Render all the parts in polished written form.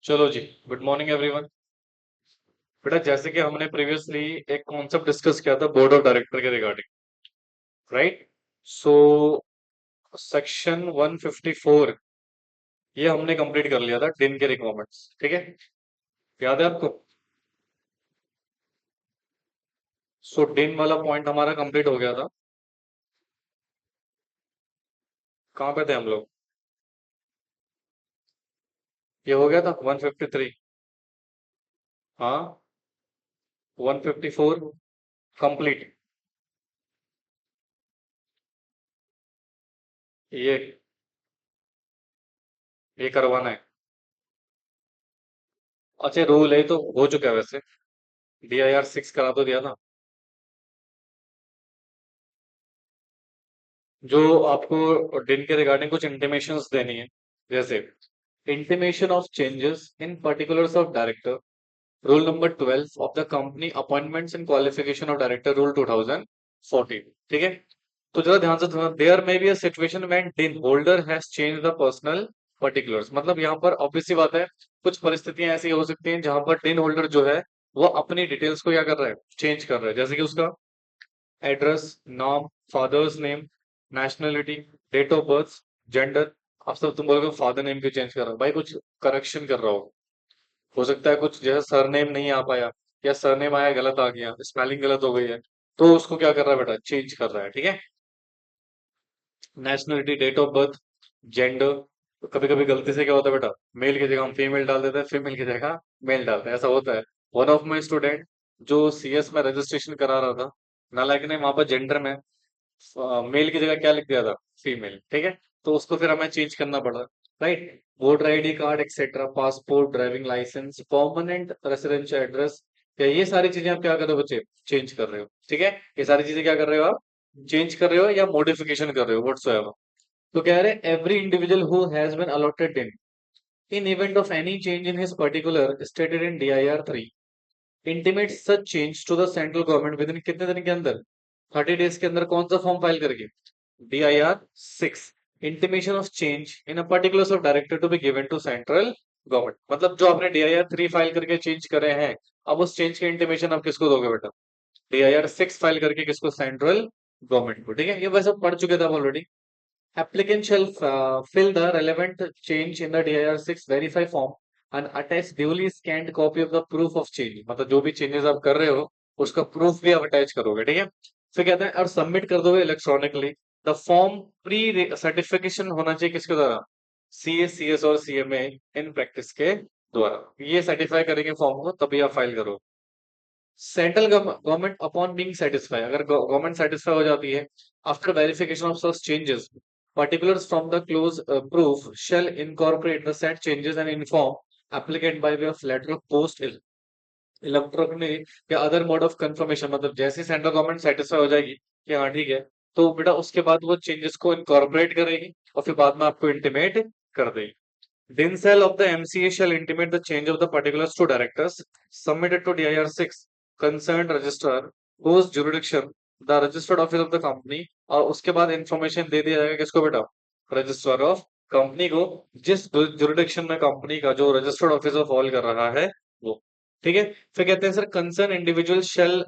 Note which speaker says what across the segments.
Speaker 1: चलो जी। Good morning everyone. बेटा जैसे कि हमने प्रीवियसली एक कॉन्सेप्ट डिस्कस किया था बोर्ड ऑफ डायरेक्टर के रिगार्डिंग, राइट? सो सेक्शन 154 ये हमने कंप्लीट कर लिया था, डिन के रिक्वायरमेंट्स। ठीक है, याद है आपको? सो डिन वाला पॉइंट हमारा कंप्लीट हो गया था। कहाँ पे थे हम लोग? ये हो गया था 153। हाँ, 154 कंप्लीट। ये ये करवाना है। अच्छा, रूल है तो हो चुका है वैसे। DIR 6 करा तो दिया था। जो आपको डिन के रिगार्डिंग कुछ इंटीमेशंस देनी है, जैसे intimation of changes in particulars of director, rule number 12 of the company appointments and qualification of director, rule 2014। ठीक है, तो जरा ध्यान से सुनो। There may be a situation when DIN holder has change the personal particulars. मतलब यहाँ पर ऑब्वियस सी बात है, कुछ परिस्थितियां ऐसी हो सकती हैं जहां पर डिन होल्डर जो है वो अपनी डिटेल्स को क्या कर रहा है, चेंज कर रहा है। जैसे कि उसका एड्रेस, नाम, father's name, nationality, date of birth, gender. अब सब तुम बोलोगे फादर नेम क्यों चेंज कर रहा हो भाई? कुछ करेक्शन कर रहा हो सकता है कुछ जैसे सरनेम नहीं आ पाया, या सरनेम आया गलत आ गया, स्पेलिंग गलत हो गई है, तो उसको क्या कर रहा है बेटा, चेंज कर रहा है। ठीक है, nationality, date of birth, gender. तो कभी कभी गलती से क्या होता है बेटा, मेल की जगह हम फीमेल डाल देते हैं, फीमेल की जगह मेल डालते हैं, ऐसा होता है। वन ऑफ माई स्टूडेंट जो CS में रजिस्ट्रेशन करा रहा था, नालायक ने वहां पर जेंडर में मेल की जगह क्या लिख दिया था, फीमेल। ठीक है, तो उसको फिर हमें चेंज करना पड़ा, right? Voter ID card etcetera, passport, driving licence, permanent residential address, या ये सारी चीजें आप क्या कर रहे हो बच्चे, चेंज कर रहे हो। ठीक है, ये सारी चीजें क्या कर रहे हो आप, चेंज कर रहे हो या मॉडिफिकेशन कर रहे हो, व्हाटसोएवर। तो कह रहे every individual who has been allotted in event of any change in his particular stated in DIR 3 intimate such change to the central government within कितने दिन के अंदर, 30 days के अंदर। कौन सा फॉर्म फाइल करके, DIR 6, intimation of change in a particulars of director to be given to central government. मतलब जो आपने DIR 3 फाइल करके चेंज करे हैं, अब उस चेंज के इंटीमेशन आप किसको दोगे बेटा, DIR 6 फाइल करके किसको, सेंट्रल गवर्नमेंट को। ठीक है, ये वैसे पढ़ चुके थे आप already. Applicant shall fill the relevant change in the DIR 6 verify form and attach duly scanned copy of the proof of change। मतलब जो भी चेंजेस आप कर रहे हो उसका प्रूफ भी आप अटैच करोगे। ठीक है, फिर कहते हैं और सबमिट कर दोगे electronically. The form pre certification होना चाहिए किसके द्वारा, CS और CMA इन प्रैक्टिस के द्वारा। ये सर्टिफाई करेंगे फॉर्म को तभी आप फाइल करो। Central government upon being satisfy, अगर गवर्नमेंट सेटिस्फाई हो जाती है after verification of such changes, particulars from the close proof shall incorporate the said changes and inform applicant by way of letter of post, electronic या other mode of confirmation. मतलब जैसे central government satisfy हो जाएगी कि हाँ ठीक है, तो बेटा उसके बाद वो चेंजेस को इनकॉर्पोरेट करेगी और फिर बाद में आपको इंटीमेट कर देगी। Din cell of the MCA shall intimate the change of the particulars to directors submitted to DIR 6 concerned registrar whose jurisdiction the registered office of the company। और उसके बाद इंफॉर्मेशन दे दिया जाएगा किसको बेटा, रजिस्ट्रार ऑफ कंपनी को, जिस jurisdiction में कंपनी का जो रजिस्टर्ड ऑफिसर फॉल कर रहा है वो। ठीक है, फिर कहते हैं sir concern individual shall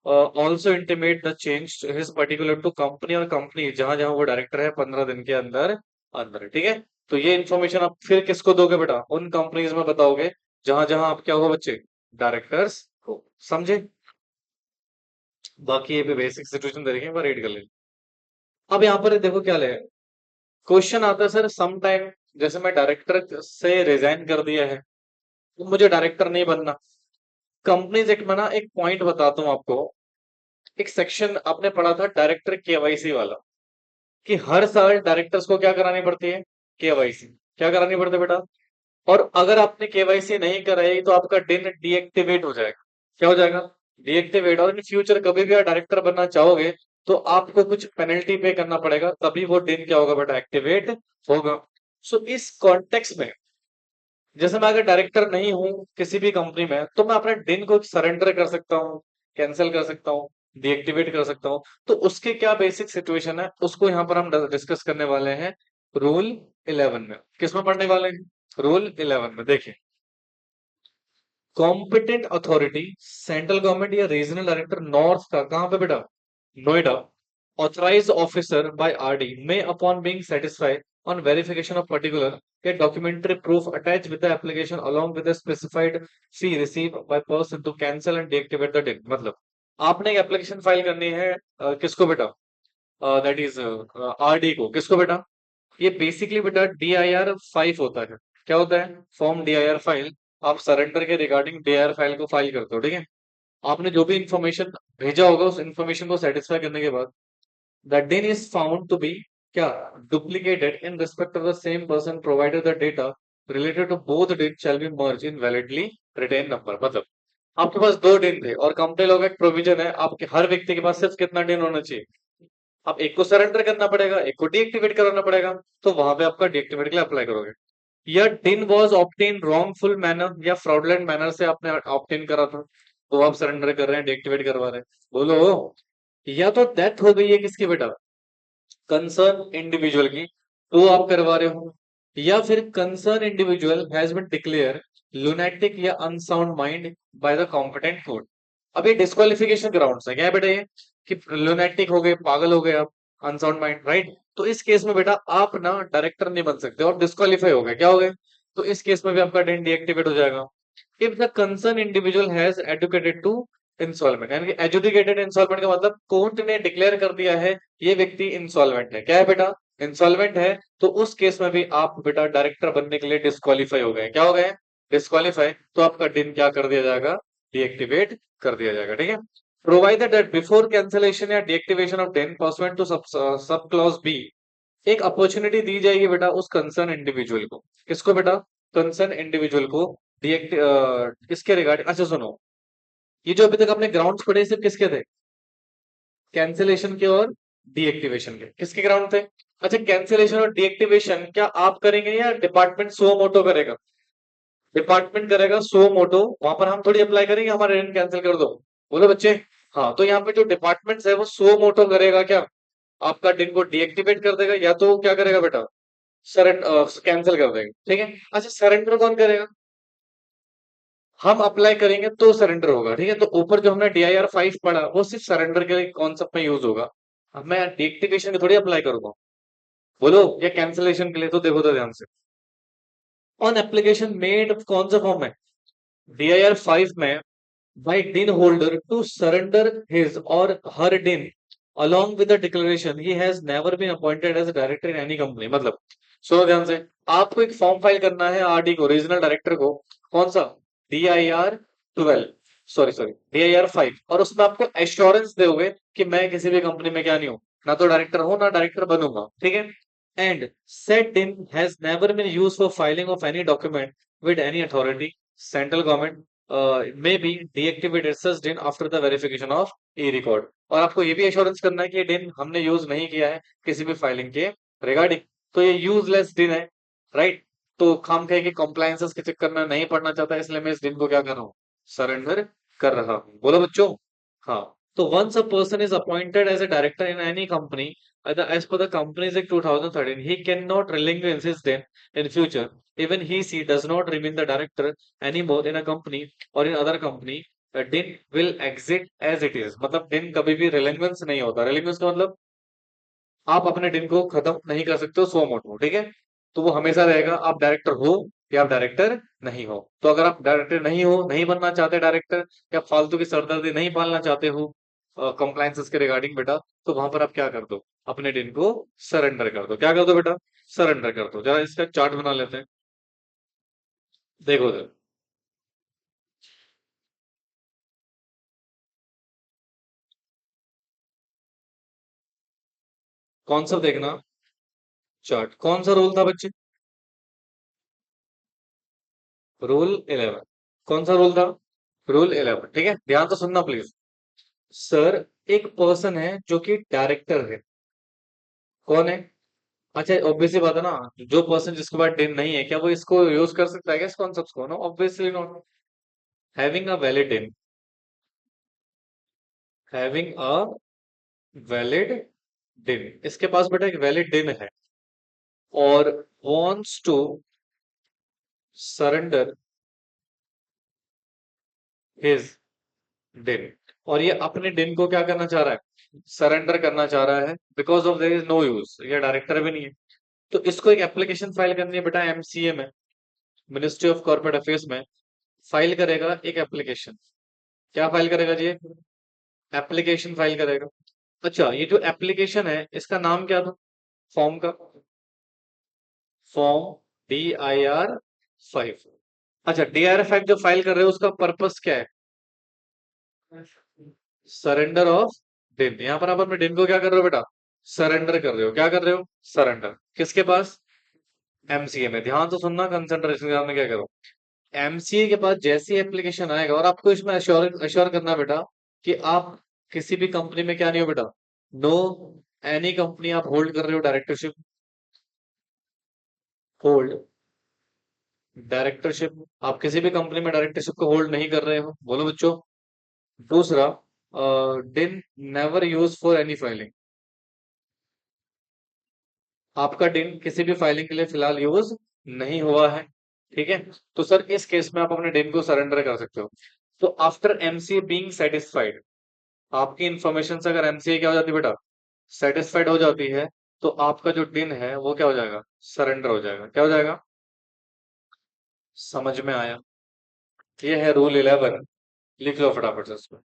Speaker 1: also intimate the change his particular to company, और कंपनी जहां जहां वो डायरेक्टर है 15 दिन के अंदर अंदर। ठीक है, तो ये इन्फॉर्मेशन आप फिर किसको दोगे बेटा, उन कंपनीज में बताओगे जहां जहां आप क्या हो बच्चे, डायरेक्टर्स को। समझे? बाकी ये भी बेसिक सिचुएशन दे रखी है, रीड कर लेंगे। अब यहाँ पर देखो क्या ले क्वेश्चन आता है सर, सम टाइम जैसे मैं डायरेक्टर से रिजाइन कर दिया है तो मुझे डायरेक्टर नहीं बनना। कंपनीज एक्ट में ना एक पॉइंट बताता हूँ आपको, एक सेक्शन आपने पढ़ा था डायरेक्टर KYC वाला, कि हर साल डायरेक्टर्स को क्या करानी पड़ती है, KYC। क्या करानी पड़ती है बेटा, और अगर आपने KYC नहीं कराई तो आपका डिन डीएक्टिवेट हो जाएगा। क्या हो जाएगा, डीएक्टिवेट। और इन फ्यूचर कभी भी आप डायरेक्टर बनना चाहोगे तो आपको कुछ पेनल्टी पे करना पड़ेगा, तभी वो डिन क्या होगा बेटा, एक्टिवेट होगा। सो इस कॉन्टेक्स्ट में जैसे मैं अगर डायरेक्टर नहीं हूं किसी भी कंपनी में तो मैं अपने डिन को सरेंडर कर सकता हूँ, कैंसिल कर सकता हूँ, डीएक्टिवेट कर सकता हूँ। तो उसके क्या बेसिक सिचुएशन है उसको यहाँ पर हम डिस्कस करने वाले हैं रूल 11 में। किसमें पढ़ने वाले हैं, रूल 11 में। देखिए कॉम्पिटेंट अथॉरिटी, सेंट्रल गवर्नमेंट या रीजनल डायरेक्टर नॉर्थ का, कहाँ पे बेटा, Noida, authorised officer by RD may upon being satisfied on verification of particular get documentary proof attached with the application along with the specified fee received by person to cancel and deactivate the DIN। मतलब आपने एक application file करनी है किसको बेटा, that is RD को, किसको बेटा, ये बेसिकली बेटा DIR-5 होता है। क्या होता है, फॉर्म DIR फाइल। आप सरेंडर के रिगार्डिंग DIR फाइल को फाइल करते हो, ठीक है। आपने जो भी इंफॉर्मेशन भेजा होगा उस इंफॉर्मेशन को सेटिस्फाई करने के बाद the DIN is found to be क्या, duplicated in respect of the same person provided the data related to both DIN shall be merged in validly retained number। मतलब आपके पास दो DIN थे और कंपनी लोग एक प्रोविजन है आपके हर व्यक्ति के पास सिर्फ कितना DIN होना चाहिए, आप एक को सरेंडर करना पड़ेगा, एक को डीएक्टिवेट कराना पड़ेगा, तो वहां पे आपका डीएक्टिवेट के लिए अप्लाई करोगे। या डिन वॉज ऑप्टेन रॉन्गफुल मैनर या फ्रॉडलेंट मैनर से आपने ऑप्टेन करा था, तो आप सरेंडर कर रहे हैं, डीएक्टिवेट करवा रहे हैं, बोलो। या तो डेथ हो गई है किसकी बेटा, कंसर्न इंडिविजुअल की, तो आप करवा रहे हो। या फिर concern individual has been declare lunatic या unsound mind by the competent court. अब ये डिस्क्वालिफिकेशन ग्राउंड्स है, क्या है बेटा ये, कि लुनेटिक हो गए, पागल हो गए आप, अनसाउंड माइंड, राइट। तो इस केस में बेटा आप ना डायरेक्टर नहीं बन सकते और डिस्क्वालीफाई हो गए, क्या हो गए, तो इस केस में भी आपका डेन डीएक्टिवेट हो जाएगा। If the concern individual has educated to insolvent, यानी कि एजुकेटेड इंसॉल्वेंट का मतलब कोर्ट ने डिक्लेयर कर दिया है ये व्यक्ति इंसॉल्वेंट है, क्या है बेटा, इंसॉल्वेंट है, तो उस केस में भी आप बेटा डायरेक्टर बनने के लिए डिस्क्वालीफाई हो गए, क्या हो गए, डिस्क्वालीफाई, तो आपका डिन क्या कर दिया जाएगा, डीएक्टिवेट कर दिया जाएगा, ठीक है। प्रोवाइडेड दैट बिफोर कैंसिलेशन या deactivation of DIN pursuant to sub clause B, एक अपॉर्चुनिटी दी जाएगी बेटा उस कंसर्न इंडिविजुअल को, किसको बेटा, कंसर्न इंडिविजुअल को डीएक्टिव इसके रिगार्डिंग। अच्छा सुनो, ये जो अभी तक आपने ग्राउंड्स पढ़े सिर्फ किसके थे, कैंसिलेशन के और डीएक्टिवेशन के, किसके ग्राउंड थे। अच्छा कैंसिलेशन और डीएक्टिवेशन क्या आप करेंगे या डिपार्टमेंट सो मोटो करेगा, डिपार्टमेंट करेगा सो मोटो, वहां पर हम थोड़ी अप्लाई करेंगे हमारे रेंट कैंसिल कर दो, बोलो बच्चे। हाँ, तो यहाँ पे जो डिपार्टमेंट है वो सो मोटो करेगा क्या, आपका डिन को डीएक्टिवेट कर देगा या तो क्या करेगा बेटा, सरेंडर कैंसिल कर देगा, ठीक है। अच्छा सरेंडर कौन करेगा, हम अप्लाई करेंगे तो सरेंडर होगा, ठीक है। तो ऊपर जो हमने DIR-5 पढ़ा वो सिर्फ सरेंडर के कॉन्सेप्ट में यूज होगा, अब मैं डीएक्टिवेशन के थोड़ी अप्लाई करूंगा, बोलो, या कैंसिलेशन के लिए, तो देखो तो ध्यान से, ऑन एप्लीकेशन मेड कौन सा फॉर्म है, DIR-5 में, by DIN holder to surrender his or her DIN along with the declaration he has never been appointed as a director in any company। मतलब सुनो ध्यान से, आपको एक फॉर्म फाइल करना है आरडी को, रीजनल डायरेक्टर को, कौन सा, DIR-12, सॉरी DIR-5, और उसमें आपको एश्योरेंस दोगे कि मैं किसी भी कंपनी में क्या नहीं हूं, ना तो डायरेक्टर हूं ना डायरेक्टर बनूंगा, ठीक है। And said DIN has never been used for filing of any document with any authority, central government may be deactivated such DIN after the verification of e-record। और आपको ये भी एश्योरेंस करना है कि ये DIN हमने यूज नहीं किया है किसी भी फाइलिंग के रिगार्डिंग, तो ये यूजलेस DIN है, राइट। तो खाम कहे कि कॉम्प्लायंसेस के चक्कर में नहीं पढ़ना चाहता, इसलिए मैं इस DIN को क्या कर रहा हूँ, सरेंडर कर रहा हूँ, बोलो बच्चों। हाँ, तो once a person is appointed as a director in any company, as per the Companies Act 2013, he cannot relinquish his DIN in future even he does not remain the director anymore in a company or in other company। DIN will exit as it is, मतलब DIN कभी भी relevance नहीं होता, relevance का मतलब आप अपने दिन को खत्म नहीं कर सकते हो सो मोटो, ठीक है। तो वो हमेशा रहेगा, आप डायरेक्टर हो या आप डायरेक्टर नहीं हो। तो अगर आप डायरेक्टर नहीं हो, नहीं बनना चाहते डायरेक्टर, या फालतू की सरदर्दी नहीं पालना चाहते हो कंप्लायंसेस के रिगार्डिंग बेटा, तो वहां पर आप क्या कर दो, अपने दिन को सरेंडर कर दो, क्या कर दो बेटा, सरेंडर कर दो। जरा इसका चार्ट बना लेते हैं, देखो जरा। कौन सा देखना, चार्ट, कौन सा रूल था बच्चे, रूल 11, कौन सा रूल था, रूल 11, ठीक है, ध्यान से सुनना प्लीज। सर, एक पर्सन है जो कि डायरेक्टर है, कौन है, अच्छा ऑब्वियसली बात है ना, जो पर्सन जिसके पास डिन नहीं है क्या वो इसको यूज कर सकता है क्या, इस कॉन्सेप्ट को, no obviously not. Having a valid DIN, having a valid DIN, इसके पास बेटा एक वैलिड डिन है और वांट्स टू सरेंडर हिज डिन, और ये अपने डिन को क्या करना चाह रहा है, सरेंडर करना चाह रहा है, because of there is no use, ये डायरेक्टर भी नहीं है। तो इसको एक एप्लीकेशन फाइल करनी है बेटा, एमसीए में, मिनिस्ट्री ऑफ कॉर्पोरेट अफेयर्स में फाइल करेगा एक एप्लीकेशन। क्या फाइल करेगा जी, एप्लीकेशन फाइल करेगा। अच्छा, ये जो एप्लीकेशन है इसका नाम क्या था, फॉर्म का, फॉर्म DIR 5। अच्छा, DIR 5 जो फाइल कर रहे हो उसका पर्पस क्या है, सरेंडर ऑफ डिन। यहाँ पर आप अपने डिन को क्या कर रहे हो बेटा, सरेंडर कर रहे हो, क्या कर रहे हो, सरेंडर, किसके पास, एमसीए में। ध्यान से सुनना, कंसंट्रेशन के साथ में क्या करो, एमसीए के पास जैसी एप्लीकेशन आएगा, और आपको इसमें अश्योर अश्योर करना बेटा कि आप किसी भी कंपनी में क्या नहीं हो बेटा, नो एनी कंपनी आप होल्ड कर रहे हो डायरेक्टरशिप, होल्ड डायरेक्टरशिप, आप किसी भी कंपनी में डायरेक्टरशिप को होल्ड नहीं कर रहे हो, बोलो बच्चों। दूसरा, डिन never use for any filing, आपका डिन किसी भी फाइलिंग के लिए फिलहाल यूज नहीं हुआ है, ठीक है। तो सर इस केस में आप अपने डिन को सरेंडर कर सकते हो। तो आफ्टर एमसीए बीइंग सेटिस्फाइड, आपकी इंफॉर्मेशन से अगर एमसीए क्या हो जाती है बेटा, सेटिस्फाइड हो जाती है, तो आपका जो डिन है वो क्या हो जाएगा, सरेंडर हो जाएगा। क्या हो जाएगा, समझ में आया। ये है रूल 11, लिख लो फटाफट से इसको।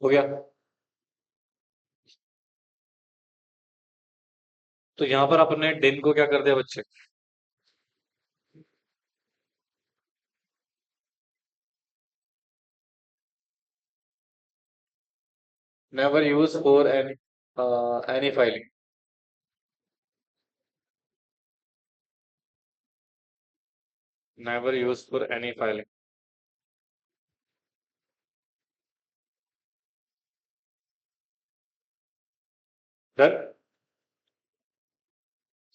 Speaker 1: हो गया। तो यहाँ पर आपने डिन को क्या कर दिया बच्चे, never use for any filing, never use for any filing. Done,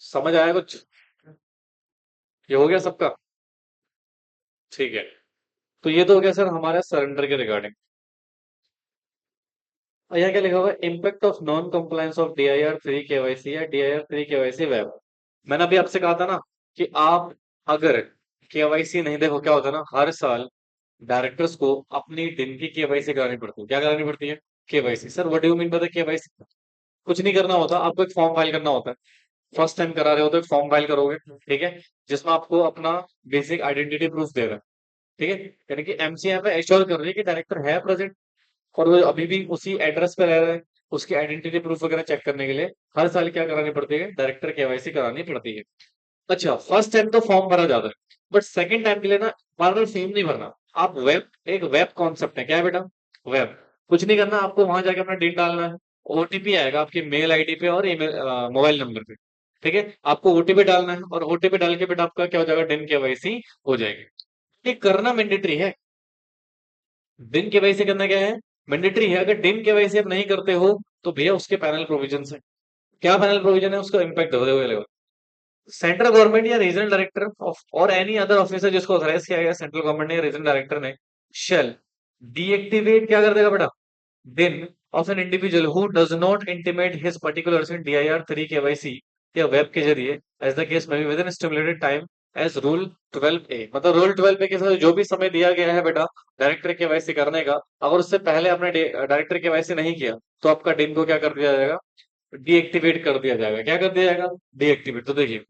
Speaker 1: समझ आया कुछ, ये हो गया सबका, ठीक है। तो ये तो हो गया सर हमारा सरेंडर के रिगार्डिंग। और यहाँ क्या लिखा हुआ है, impact of non compliance of DIR 3 KYC या DIR 3 KYC वेब। मैंने अभी आपसे कहा था ना कि आप अगर केवाईसी नहीं, देखो क्या होता है ना, हर साल डायरेक्टर्स को अपनी दिन की केवाईसी करानी पड़ती है। क्या करानी पड़ती है, KYC. Sir what do you mean by KYC, कुछ नहीं करना होता, आपको एक फॉर्म फाइल करना होता है। फर्स्ट टाइम करा रहे हो तो एक फॉर्म फाइल करोगे, ठीक है, जिसमें आपको अपना बेसिक आइडेंटिटी प्रूफ दे रहा है, ठीक है। यानी कि एमसीए पे एश्योर कर रही है कि डायरेक्टर है प्रेजेंट और वो अभी भी उसी एड्रेस पे रह रहा है। उसकी आइडेंटिटी प्रूफ वगैरह चेक करने के लिए हर साल क्या करानी पड़ती है, डायरेक्टर केवाईसी करानी पड़ती है। अच्छा, फर्स्ट टाइम तो फॉर्म भरा जाता है, बट सेकंड टाइम के लिए ना बार बार फॉर्म नहीं भरना। आप वेब, एक वेब कॉन्सेप्ट है, क्या है बेटा, वेब। कुछ नहीं करना, आपको वहां जाके अपना डिन डालना है। ओटीपी आएगा आपकी मेल आईडी पे और ईमेल मोबाइल नंबर पे। ठीक है, आपको ओटीपी डालना है और ओटीपी डाल के बेटा आपका क्या हो जाएगा, डिन केवाईसी हो जाएगी। ये करना मैंडेटरी है। डिन केवाईसी करना क्या है, मैंडेटरी है। अगर डिन केवाईसी आप नहीं करते हो तो भैया उसके पैनल प्रोविजन है। क्या पैनल प्रोविजन है, उसका इम्पैक्ट होते हुए लगेगा। सेंट्रल गवर्नमेंट या रीजनल डायरेक्टर ऑफ और एनी अदर ऑफिसर जिसको ऑथराइज किया गया सेंट्रल गवर्नमेंट ने या रीजनल डायरेक्टर ने, शेल डीएक्टिवेट क्या कर देगा बेटा, DIN of an individual who does not intimate his particulars in DIR 3 KYC या वेब के जरिए as the case may be within stimulated time as rule 12 A. मतलब रूल 12 ए के साथ जो भी समय दिया गया है बेटा डायरेक्टर केवाईसी करने का, अगर उससे पहले आपने डायरेक्टर केवाईसी नहीं किया तो आपका डिन को क्या कर दिया जाएगा, डीएक्टिवेट कर दिया जाएगा। क्या कर दिया जाएगा, डीएक्टिवेट। तो देखिए,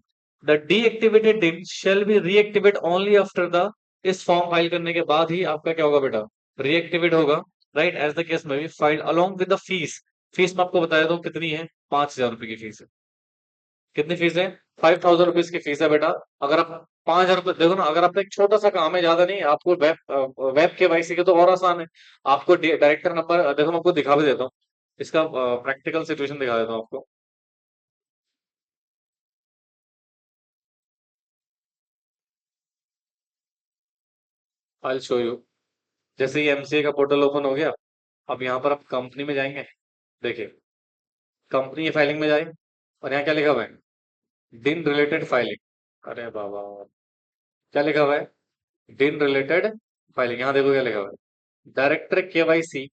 Speaker 1: द डीएक्टिवेटेड डिन shall be reactivate only after the, इस फॉर्म फाइल करने के बाद ही आपका क्या होगा बेटा, रीएक्टिवेट होगा। राइट, एज द केस में भी file along with the fees. Fees मैं आपको बताया दूं कितनी है, 5,000 रुपए की फीस है। कितनी फीस है, 5,000 रुपीज की फीस है बेटा। अगर आप 5,000 रुपए देखो ना, अगर आपका एक छोटा सा काम है, ज्यादा नहीं आपको, वेब के वाईसी के तो और आसान है। आपको डायरेक्टर नंबर देखो, मैं आपको दिखा भी देता हूँ, इसका प्रैक्टिकल सिचुएशन दिखा देता हूँ आपको। I show you. जैसे ये एमसीए का पोर्टल ओपन हो गया, अब यहाँ पर आप कंपनी में जाएंगे। देखिए, कंपनी फाइलिंग में जाए और यहाँ क्या लिखा हुआ है, दिन रिलेटेड फाइलिंग। अरे बाबा, क्या लिखा हुआ है, दिन रिलेटेड फाइलिंग। यहाँ देखो क्या लिखा हुआ है, डायरेक्टर केवाईसी।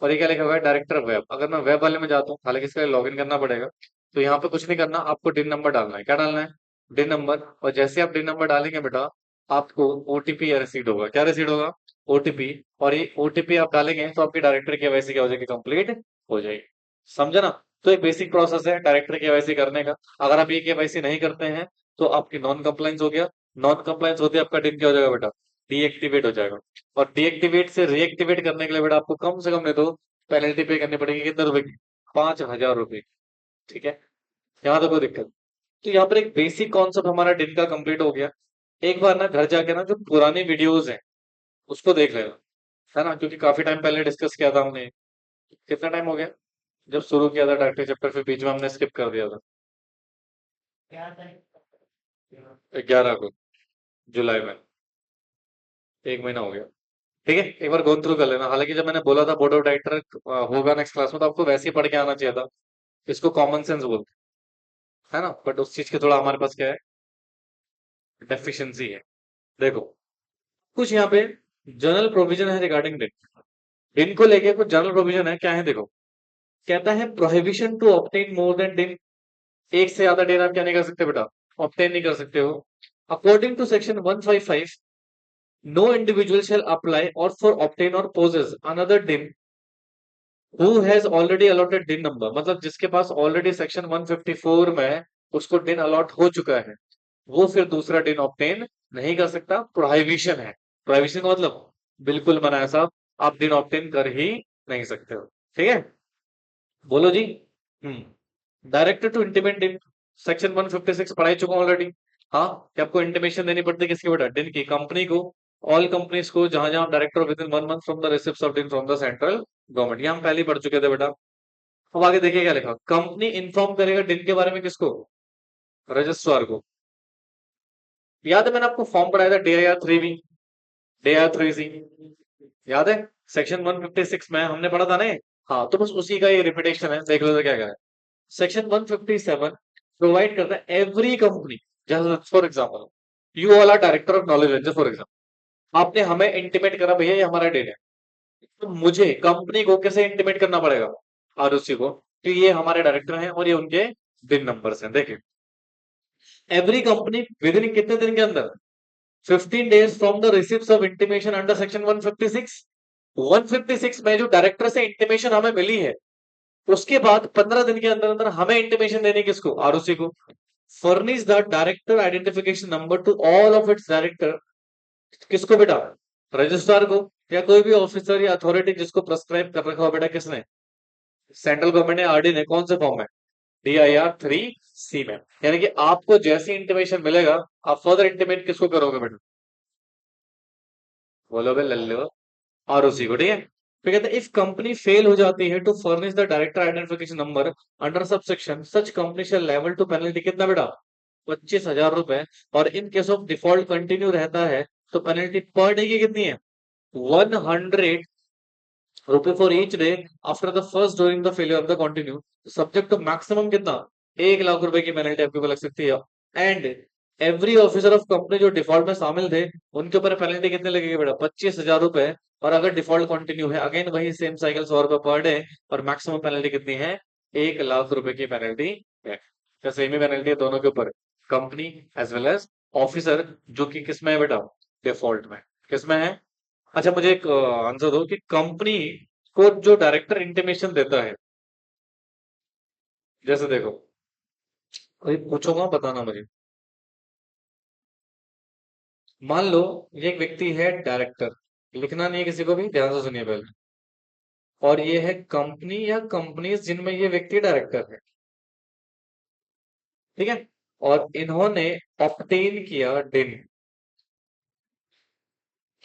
Speaker 1: और ये क्या लिखा हुआ है, डायरेक्टर वेब। अगर मैं वेब वाले में जाता हूँ, हालांकि इसके लिए लॉगिन करना पड़ेगा, तो यहाँ पे कुछ नहीं करना, आपको डिन नंबर डालना है। क्या डालना है, डिन नंबर। और जैसे आप डिन नंबर डालेंगे बेटा, आपको ओटीपी या रिसीड होगा। क्या रिसीड होगा, ओटीपी। और ये ओटीपी आप डालेंगे तो आपकी डायरेक्टर केवाईसी क्या हो जाएगी, कंप्लीट हो जाएगी। समझा ना। तो एक बेसिक प्रोसेस है डायरेक्टर केवाईसी करने का। अगर आप ये केवाईसी नहीं करते हैं तो आपकी नॉन कंप्लाइंस हो गया। नॉन कंप्लाइंस होते ही आपका डिन क्या हो जाएगा बेटा, डीएक्टिवेट हो जाएगा। और डीएक्टिवेट से रीएक्टिवेट करने के लिए बेटा आपको कम से कम नहीं तो पेनल्टी पे करनी पड़ेगी। कितने रुपए की, 5,000 रुपए। ठीक है, यहाँ तो कोई दिक्कत। तो यहाँ पर एक बेसिक कॉन्सेप्ट हमारा डिन का कंप्लीट हो गया। एक बार ना घर जाके ना जो पुरानी वीडियोस हैं उसको देख लेना, है ना, क्योंकि काफी टाइम पहले डिस्कस किया था हमने। कितना टाइम हो गया जब शुरू किया था डायरेक्टर चैप्टर, फिर बीच में हमने स्किप कर दिया था। 11 को, जुलाई में, 1 महीना हो गया। ठीक है, एक बार गो थ्रू कर लेना। हालांकि जब मैंने बोला था बोर्ड ऑफ डायरेक्टर होगा नेक्स्ट क्लास में, तो आपको वैसे ही पढ़ के आना चाहिए था। इसको कॉमन सेंस बोलते हैं, है ना, बट उस चीज के थोड़ा हमारे पास क्या है, डेफिशिएंसी है। देखो, कुछ यहाँ पे जनरल प्रोविजन है रिगार्डिंग डिन। डिन को लेके कुछ जनरल प्रोविजन है, क्या है देखो। कहता है prohibition to obtain more than DIN. एक से ज्यादा डिन आप क्या नहीं कर सकते बेटा, ऑब्टेन नहीं कर सकते हो। According to section 155, no individual shall apply और फॉर ऑब्टेन और possess another DIN who has already allotted DIN number. मतलब जिसके पास ऑलरेडी सेक्शन 154 में उसको डिन अलॉट हो चुका है, वो फिर दूसरा डिन ऑब्टेन नहीं कर सकता। प्रोहिबिशन है। प्रोहिबिशन का मतलब बिल्कुल मना है साहब, आप डिन ऑब्टेन कर ही नहीं सकते हो। ठीक है, बोलो जी। डायरेक्टर टू इंटीमेट डिन, सेक्शन 156 पढ़ाई चुका ऑलरेडी। हाँ, कि आपको इंटीमेशन देनी पड़ती है किसकी बेटा, डिन की, कंपनी को। ऑल कंपनीज को, जहां जहां director with in 1 month from the receipt of डिन फ्रॉम द सेंट्रल गवर्नमेंट। ये हम पहले ही पढ़ चुके थे बेटा। अब आगे देखिए क्या लिखा, कंपनी इन्फॉर्म करेगा डिन के बारे में किसको, रजिस्ट्रार को। याद है मैंने आपको फॉर्म पढ़ाया था DIR 3B, DIR 3C, याद है, सेक्शन 156 में हमने पढ़ा था ना ये? हाँ, तो बस उसी का ये रिपीटेशन है, देख लो तो क्या है। सेक्शन 157 प्रोवाइड करता है एवरी कंपनी, जैसे for example you all are director of knowledge Venture for example, आपने हमें इंटीमेट करा भैया ये हमारा डेट है, तो मुझे कंपनी को कैसे इंटीमेट करना पड़ेगा, आरओसी को, कि ये हमारे डायरेक्टर हैं और ये उनके बिन नंबर्स हैं। देखिए, एवरी कंपनी विद इन कितने दिन के अंदर, 15 days from the receipt of intimation under section 156। 156 में जो डायरेक्टर से इंटीमेशन हमें मिली है, उसके बाद 15 दिन के अंदर अंदर हमें इंटीमेशन देनी किसको, आरओसी को। Furnish the director identification number two all of its director, किसको बेटा, रजिस्ट्रार को, या कोई भी ऑफिसर या अथॉरिटी जिसको प्रेस्क्राइब कर रखा हो बेटा किसने, सेंट्रल गवर्नमेंट ने, आरडी ने। कौन से फॉर्म में, DIR 3C में। यानी कि आपको जैसी इंटीमेशन मिलेगा, आप फर्दर इंटीमेट किसको करोगे बेटा, बोलो बे लल्लो, आरओसी को। ठीक है, फिर कहते हैं इफ कंपनी फेल हो जाती है to furnish the director identification number under subsection such company shall liable to penalty कितना बेटा 25,000 रुपए। और in case of default continue रहता है तो पेनल्टी पर डे की कितनी है 100 रुपए for each day after the first during the failure of the continue subject to maximum कितना 1 लाख रुपए की पेनल्टी आपके ऊपर लग सकती है। And every officer of company जो डिफॉल्ट में शामिल थे उनके ऊपर पेनल्टी कितने लगेगी बेटा 25,000 रुपए। और अगर डिफॉल्ट कंटिन्यू है अगेन वही सेम साइकिल 100 रुपए पर डे। और मैक्सिमम पेनल्टी कितनी है 1 लाख रुपए की पेनल्टी है। तो सेम ही पेनल्टी है दोनों के ऊपर company as well as officer जो कि किसमें है बेटा डिफॉल्ट में किसमें है। अच्छा मुझे एक आंसर दो कि कंपनी को जो डायरेक्टर इंटीमेशन देता है जैसे देखो कोई पूछूंगा बताना मुझे। मान लो ये एक व्यक्ति है डायरेक्टर लिखना नहीं है किसी को भी ध्यान से सुनिए पहले। और ये है कंपनी या कंपनीज जिनमें ये व्यक्ति डायरेक्टर है ठीक है। और इन्होंने ऑब्टेन किया डिन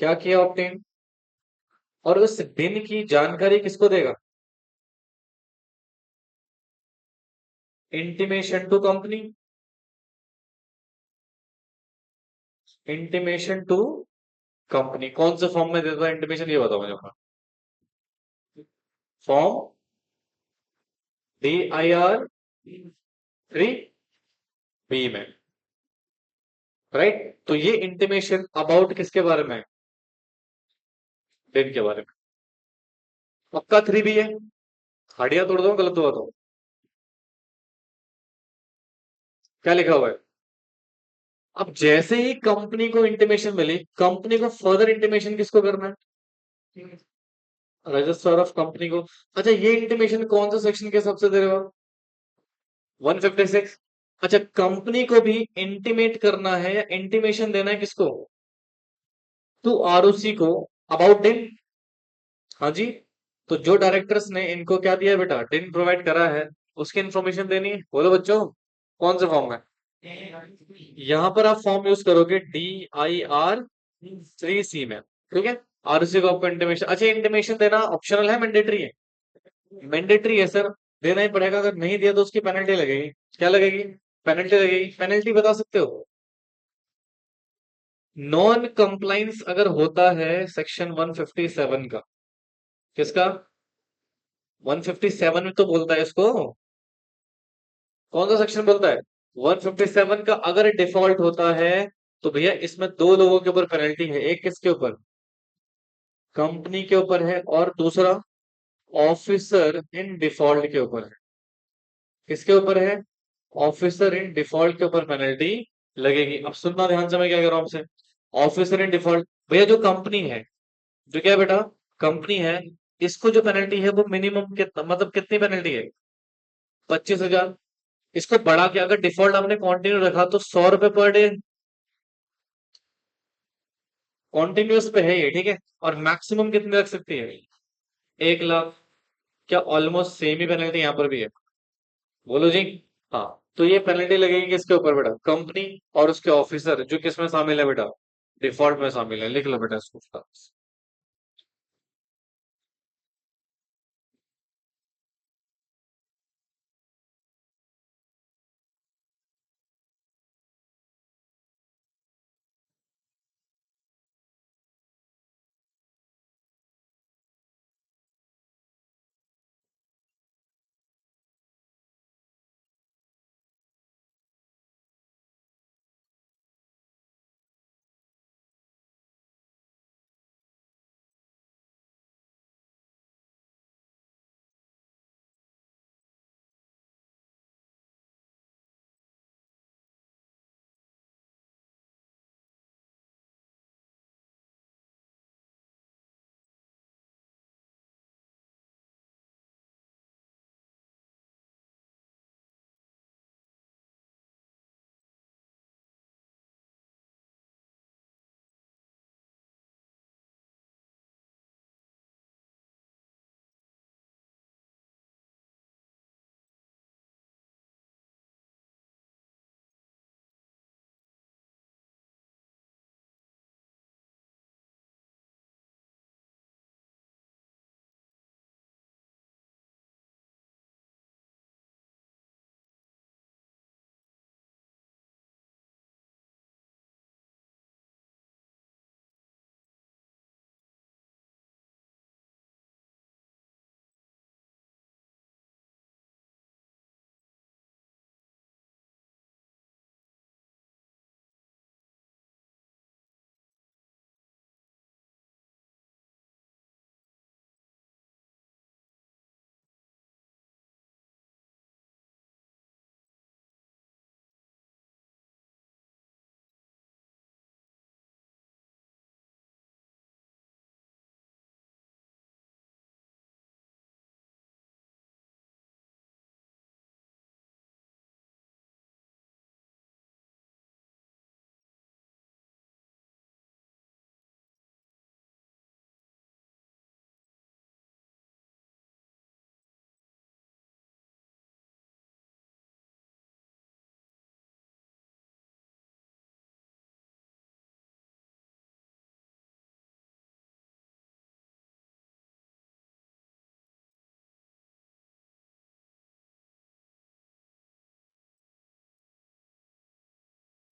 Speaker 1: क्या किया ऑब्टेन। और उस डिन की जानकारी किसको देगा intimation to company intimation to company कौन से फॉर्म में देता है इंटीमेशन ये बताओ मुझे। फॉर्म DIR 3 बी में राइट। तो ये इंटीमेशन अबाउट किसके बारे में है डिन के बारे में। पक्का 3 बी है हडिया तोड़ दो गलत हुआ तो क्या लिखा हुआ है। अब जैसे ही कंपनी को इंटीमेशन मिली कंपनी को फर्दर इंटीमेशन किसको करना है रजिस्ट्रार ऑफ कंपनी को। अच्छा ये इंटीमेशन कौन सा सेक्शन के हिसाब से दे रहे हो आप 156। अच्छा कंपनी को भी इंटीमेट करना है या इंटीमेशन देना है किसको टू ROC को अबाउट डिन। हाँ जी। तो जो डायरेक्टर्स ने इनको क्या दिया है बेटा डिन प्रोवाइड करा है उसकी इंफॉर्मेशन देनी है बोलो बच्चों कौन से फॉर्म में। यहाँ पर आप फॉर्म यूज करोगे DIR 3C में ठीक है। ROC को आपको इंटीमेशन अच्छा इंटीमेशन देना ऑप्शनल है मैंडेटरी है मैंडेटरी है सर देना ही पड़ेगा अगर नहीं दिया तो उसकी पेनल्टी लगेगी। क्या लगेगी पेनल्टी लगेगी पेनल्टी बता सकते हो। नॉन कंप्लाइंस अगर होता है सेक्शन 157 का किसका 157 में तो बोलता है इसको कौन सा सेक्शन बोलता है 157 का अगर डिफॉल्ट होता है तो भैया इसमें दो लोगों के ऊपर पेनल्टी है एक किसके ऊपर कंपनी के ऊपर है और दूसरा ऑफिसर इन डिफॉल्ट के ऊपर है। किसके ऊपर है ऑफिसर इन डिफॉल्ट के ऊपर पेनल्टी लगेगी। अब सुनना ध्यान से मैं क्या कर रहा हूं आपसे ऑफिसर इन डिफॉल्ट भैया जो कंपनी है जो क्या है बेटा कंपनी है इसको जो पेनल्टी है वो मिनिमम कितना मतलब कितनी पेनल्टी है 25,000। इसको बढ़ा के अगर डिफॉल्ट आपने कंटिन्यू रखा तो 100 रुपए पर डे कॉन्टिन्यूस पे है ये ठीक है। और मैक्सिमम कितने रख सकती है 1 लाख। क्या ऑलमोस्ट सेम ही पेनल्टी यहाँ पर भी है बोलो जी। हाँ तो ये पेनल्टी लगेगी किसके ऊपर बेटा कंपनी और उसके ऑफिसर जो किसमें शामिल है बेटा डिफॉल्ट में शामिल है लिख लो बेटा इसको।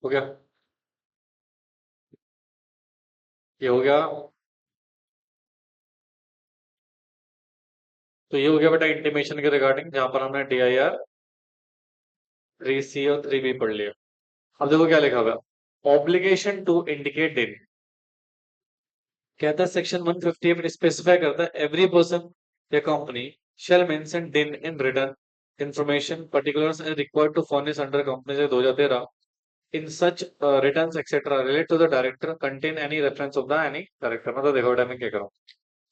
Speaker 1: हो गया, ये हो गया। तो ये हो गया बेटा इंटीमेशन के रिगार्डिंग, जहां पर हमने DIR 3C और 3B पढ़ लिया। अब देखो क्या लिखा हुआ है, ऑब्लिगेशन टू इंडिकेट दिन। कहता है सेक्शन 158 स्पेसिफाई करता है एवरी पर्सन या company shall mention din in written information particulars and required to furnish under companies Act 2013 in such returns etc relate to the director contain any reference of the any director। मतलब देखो बेटा मैं क्या करूँ,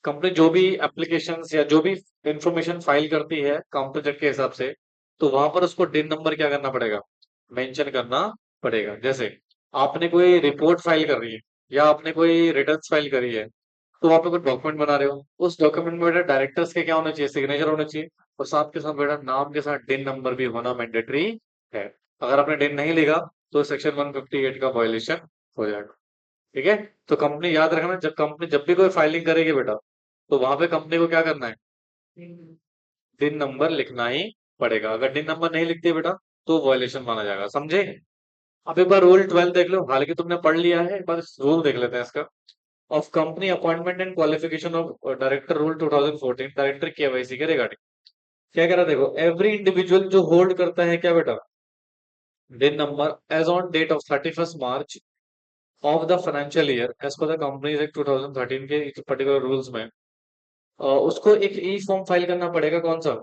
Speaker 1: company जो भी application या जो भी इंफॉर्मेशन फाइल करती है कंपनी के हिसाब से, तो वहां पर उसको डिन नंबर क्या करना पड़ेगा, मेंशन करना पड़ेगा। जैसे आपने कोई रिपोर्ट फाइल कर रही है या आपने कोई रिटर्न्स फाइल करी है, तो वहां पे कोई डॉक्यूमेंट बना रहे हो, उस डॉक्यूमेंट में बेटा डायरेक्टर्स के क्या होना चाहिए, सिग्नेचर होना चाहिए, और साथ के साथ बेटा नाम के साथ डिन नंबर भी होना मैंडेटरी है। अगर आपने डिन नहीं लिखा तो सेक्शन 158 का वायलेशन हो जाएगा। ठीक है, तो कंपनी याद रखना, जब कंपनी जब भी कोई फाइलिंग करेगी बेटा, तो वहां पे कंपनी को क्या करना है, डिन नंबर लिखना ही पड़ेगा। अगर डिन नंबर नहीं लिखते बेटा तो वायलेशन माना जाएगा, समझे। अब एक बार रूल 12 देख लो, हालांकि तुमने पढ़ लिया है, एक बार रूल देख लेते हैं इसका। Of company appointment and qualification of director rule 2014, director KYC के रिगार्डिंग क्या कह रहा है, देखो एवरी इंडिविजुअल जो होल्ड करता है क्या बेटा, DIN number as on date of 31 March of the financial year as per the companies act 2013 के पर्टिकुलर रूल्स में, उसको एक ई फॉर्म फाइल करना पड़ेगा, कौन सा,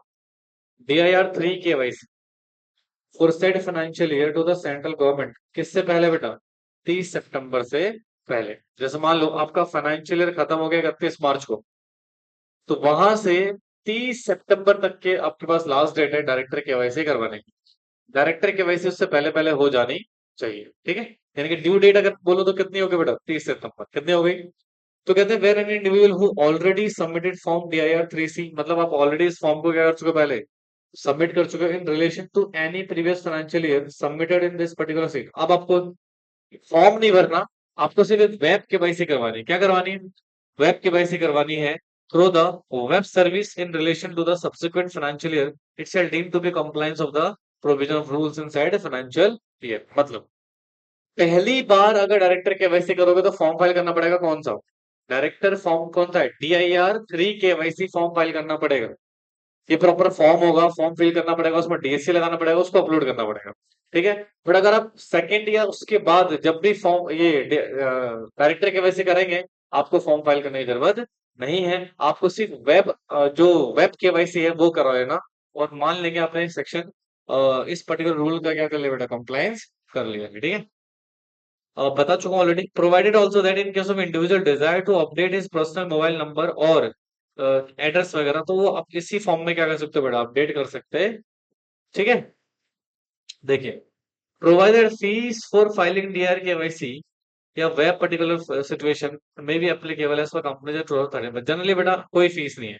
Speaker 1: DIR 3 KYC for said financial year to the central government. किससे पहले बेटा, 30 सितंबर से पहले। जैसे मान लो आपका फाइनेंशियल ईयर खत्म हो गया 31 मार्च को, तो वहां से 30 सितंबर तक के आपके पास लास्ट डेट है डायरेक्टर केवाईसी करवाने की। डायरेक्टर केवाईसी उससे पहले पहले हो जानी चाहिए, ठीक है। यानी कि ड्यू डेट अगर बोलो तो कितनी होगी बेटा, 30 सितंबर, कितनी हो गई। तो कहते हैं where an individual who already submitted form DIR 3C, मतलब आप ऑलरेडी इस फॉर्म को क्या कर चुके हो, पहले सबमिट कर चुके हो in relation to any previous financial year submitted in this particular seat. अब आपको फॉर्म नहीं भरना, आपको सिर्फ एक वेब केवाईसी करवानी है। क्या करवानी है, वेब केवाईसी करवानी है through the web service in relation to the subsequent financial year, it shall deem to be compliance of the provision of rules inside financial year. मतलब पहली बार अगर डायरेक्टर केवाईसी करोगे तो फॉर्म फाइल करना पड़ेगा, कौन सा, डायरेक्टर फॉर्म कौन सा है, DIR 3 KYC फॉर्म फाइल करना पड़ेगा। ये प्रॉपर फॉर्म होगा, फॉर्म फिल करना पड़ेगा, उसमें DSC लगाना पड़ेगा, उसको अपलोड करना पड़ेगा। ठीक है, बट अगर आप सेकेंड या उसके बाद जब भी फॉर्म ये डायरेक्टर केवाईसी करेंगे, आपको फॉर्म फाइल करने की जरूरत नहीं है। आपको सिर्फ जो वेब केवाईसी है वो करा लेना, और मान लेंगे आपने सेक्शन इस पर्टिकुलर रूल का क्या कर लिया बेटा, कंप्लायंस कर लिया, ठीक है। बता चुका हूं already. Provided also that in case of individual desire to update his personal mobile number और एड्रेस वगैरह, तो वो आप इसी फॉर्म में क्या कर सकते हो बेटा, अपडेट कर सकते हैं, ठीक है। देखिए, provided fees for filing DIR KYC या वेब पर्टिकुलर सिचुएशन में भी एप्लीकेबल है, इसका कंपनी जो 2013 जनरली बेटा कोई फीस नहीं है।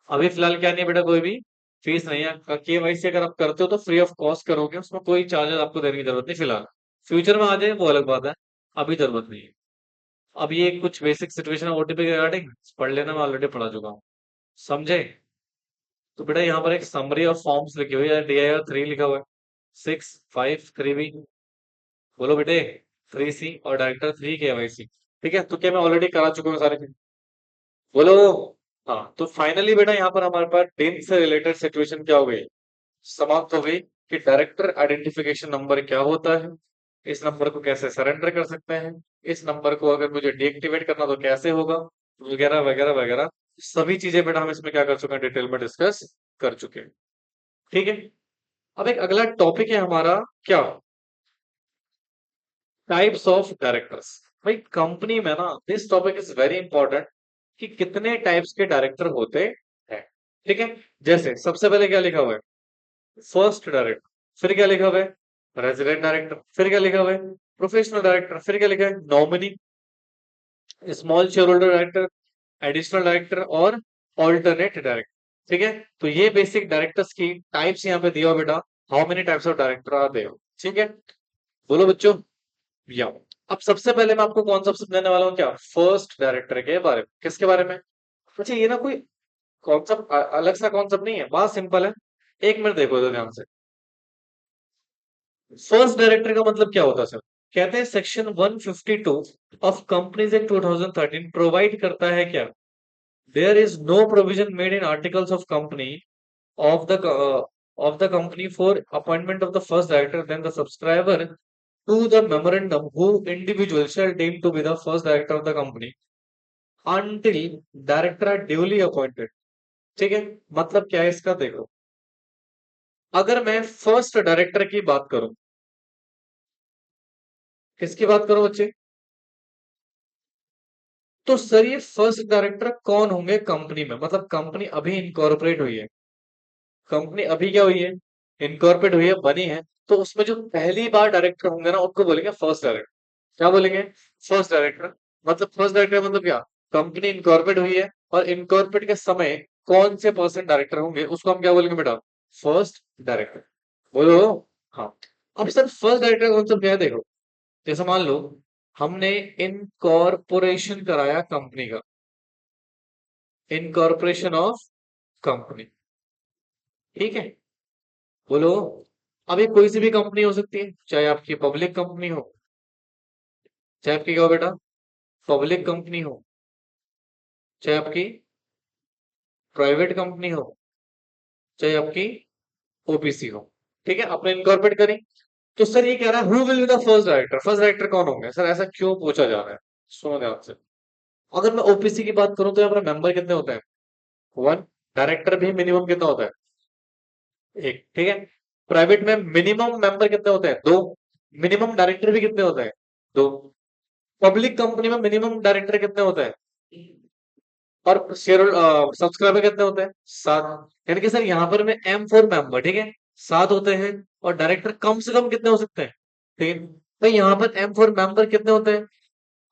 Speaker 1: अभी फिलहाल क्या नहीं है बेटा, कोई भी फीस नहीं है। KYC अगर आप करते हो तो फ्री ऑफ कॉस्ट करोगे, उसमें कोई चार्जेस आपको देने की जरूरत नहीं फिलहाल। फ्यूचर में आ जाए वो अलग बात है, अभी जरूरत नहीं है। अब ये कुछ बेसिक सिचुएशन OTP के रिगार्डिंग पढ़ लेना, मैं ऑलरेडी पढ़ा चुका हूँ, समझे। तो बेटा यहाँ पर एक समरी ऑफ फॉर्म्स लिखी हुई है, DIR 3 लिखा हुआ है, 6, 5, 3B, बोलो बेटे, 3C और डायरेक्टर 3 KYC। ठीक है, तो क्या मैं ऑलरेडी करा चुका हूँ सारे, बोलो। हाँ, तो फाइनली बेटा यहाँ पर हमारे पास 10 से रिलेटेड सिचुएशन क्या हो गई, समाप्त हो गई, कि डायरेक्टर आइडेंटिफिकेशन नंबर क्या होता है, इस नंबर को कैसे सरेंडर कर सकते हैं, इस नंबर को अगर मुझे डीएक्टिवेट करना तो कैसे होगा, वगैरह वगैरह वगैरह। सभी चीजें बेटा हम इसमें क्या कर चुके हैं, डिटेल में डिस्कस कर चुके हैं, ठीक है। अब एक अगला टॉपिक है हमारा, क्या, टाइप्स ऑफ डायरेक्टर्स। भाई कंपनी में ना this topic is very important, कि कितने टाइप्स के डायरेक्टर होते हैं, ठीक है। जैसे सबसे पहले क्या लिखा हुआ है, फर्स्ट डायरेक्टर, फिर क्या लिखा हुआ है, रेजिडेंट डायरेक्टर, फिर क्या लिखा हुआ है, प्रोफेशनल डायरेक्टर, फिर क्या लिखा है, nominee, small share holder director, additional director और ऑल्टरनेट डायरेक्टर। ठीक है, तो ये बेसिक डायरेक्टर्स की टाइप्स यहाँ पे दिया हो बेटा, how many types of director are there, ठीक है। बोलो बच्चों, या अब सबसे पहले मैं आपको कॉन्सेप्ट समझाने वाला हूँ, क्या, फर्स्ट डायरेक्टर के बारे में। किसके बारे में, अच्छा ये ना कोई कॉन्सेप्ट अलग सा कॉन्सेप्ट नहीं है, बहुत सिंपल है। एक मिनट देखो तो ध्यान से, फर्स्ट डायरेक्टर का मतलब क्या होता है सर, कहते हैं section 152 of companies act 2013 provide करता है क्या? There is no provision made in articles of company of the of the company for appointment of the first director, then the subscriber to the memorandum who individual shall deem to be the first director of the company until director are duly appointed. ठीक है, मतलब क्या है इसका देखो, अगर मैं first director की बात करूं, किसकी बात करूं बच्चे? तो सर ये फर्स्ट डायरेक्टर कौन होंगे कंपनी में, मतलब कंपनी अभी इनकॉर्पोरेट हुई है, कंपनी अभी क्या हुई है, इनकॉर्पोरेट हुई है, बनी है, तो उसमें जो पहली बार डायरेक्टर होंगे ना उनको बोलेंगे फर्स्ट डायरेक्टर। क्या बोलेंगे? First director. मतलब फर्स्ट डायरेक्टर मतलब क्या, कंपनी इनकॉर्पोरेट हुई है और इनकॉर्पोरेट के समय कौन से पर्सन डायरेक्टर होंगे उसको हम क्या बोलेंगे बेटा? First director. बोलो। हाँ। अब सर फर्स्ट डायरेक्टर का मतलब क्या है देखो, जैसे मान लो हमने इनकॉर्पोरेशन कराया कंपनी का, इनकॉर्पोरेशन ऑफ कंपनी, ठीक है, बोलो। अब ये कोई सी भी कंपनी हो सकती है, चाहे आपकी पब्लिक कंपनी हो, चाहे आपकी क्या हो बेटा, पब्लिक कंपनी हो, चाहे आपकी प्राइवेट कंपनी हो, चाहे आपकी ओपीसी हो, ठीक है, आपने इनकॉर्पोरेट करी। तो सर ये कह रहा है who will be the first director, first director कौन होंगे सर, ऐसा क्यों पूछा जा रहा है? सुनो ध्यान से। अगर मैं ओपीसी की बात करूं तो यहाँ पर मेंबर कितने होते हैं? वन। डायरेक्टर भी मिनिमम कितना होता है? एक, ठीक है। प्राइवेट में मिनिमम मेंबर कितने होते हैं? दो। मिनिमम डायरेक्टर भी कितने होते हैं? दो। पब्लिक कंपनी में मिनिमम डायरेक्टर कितने होते हैं? और शेयर सब्सक्राइबर कितने होते हैं? सात। यानी कि सर यहाँ पर में एम फोर मेंबर, ठीक है, सात होते हैं। और डायरेक्टर कम से कम कितने हो सकते हैं? तीन। तो यहाँ पर एम फोर मेंबर कितने होते हैं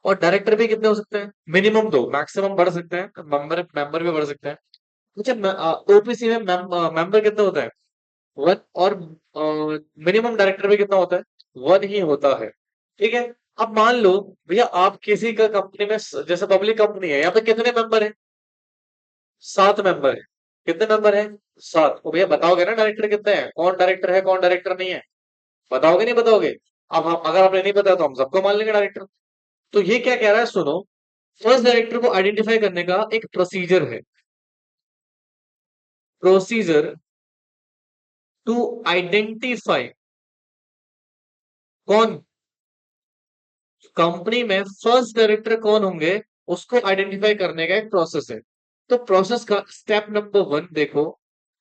Speaker 1: और डायरेक्टर भी कितने हो सकते हैं? मिनिमम दो, मैक्सिमम बढ़ सकते हैं, मेंबर मेंबर भी बढ़ सकते हैं। अच्छा, ओपीसी में मेंबर कितने होते हैं? वन। और मिनिमम डायरेक्टर भी कितना होता है? वन ही होता है, ठीक है। अब मान लो भैया आप किसी का कंपनी में जैसे पब्लिक कंपनी है, यहाँ पे कितने मेंबर है? सात मेंबर है। कितने मेंबर है? सात। तो भैया बताओगे ना डायरेक्टर कितने हैं, कौन डायरेक्टर है कौन डायरेक्टर नहीं है? बताओगे नहीं बताओगे? अब हम अगर आपने नहीं बताया तो हम सबको मान लेंगे डायरेक्टर। तो ये क्या कह रहा है सुनो, फर्स्ट डायरेक्टर को आइडेंटिफाई करने का एक प्रोसीजर है, प्रोसीजर टू आइडेंटिफाई कौन, कंपनी में फर्स्ट डायरेक्टर कौन होंगे उसको आइडेंटिफाई करने का एक प्रोसेस है। तो प्रोसेस का स्टेप नंबर वन देखो,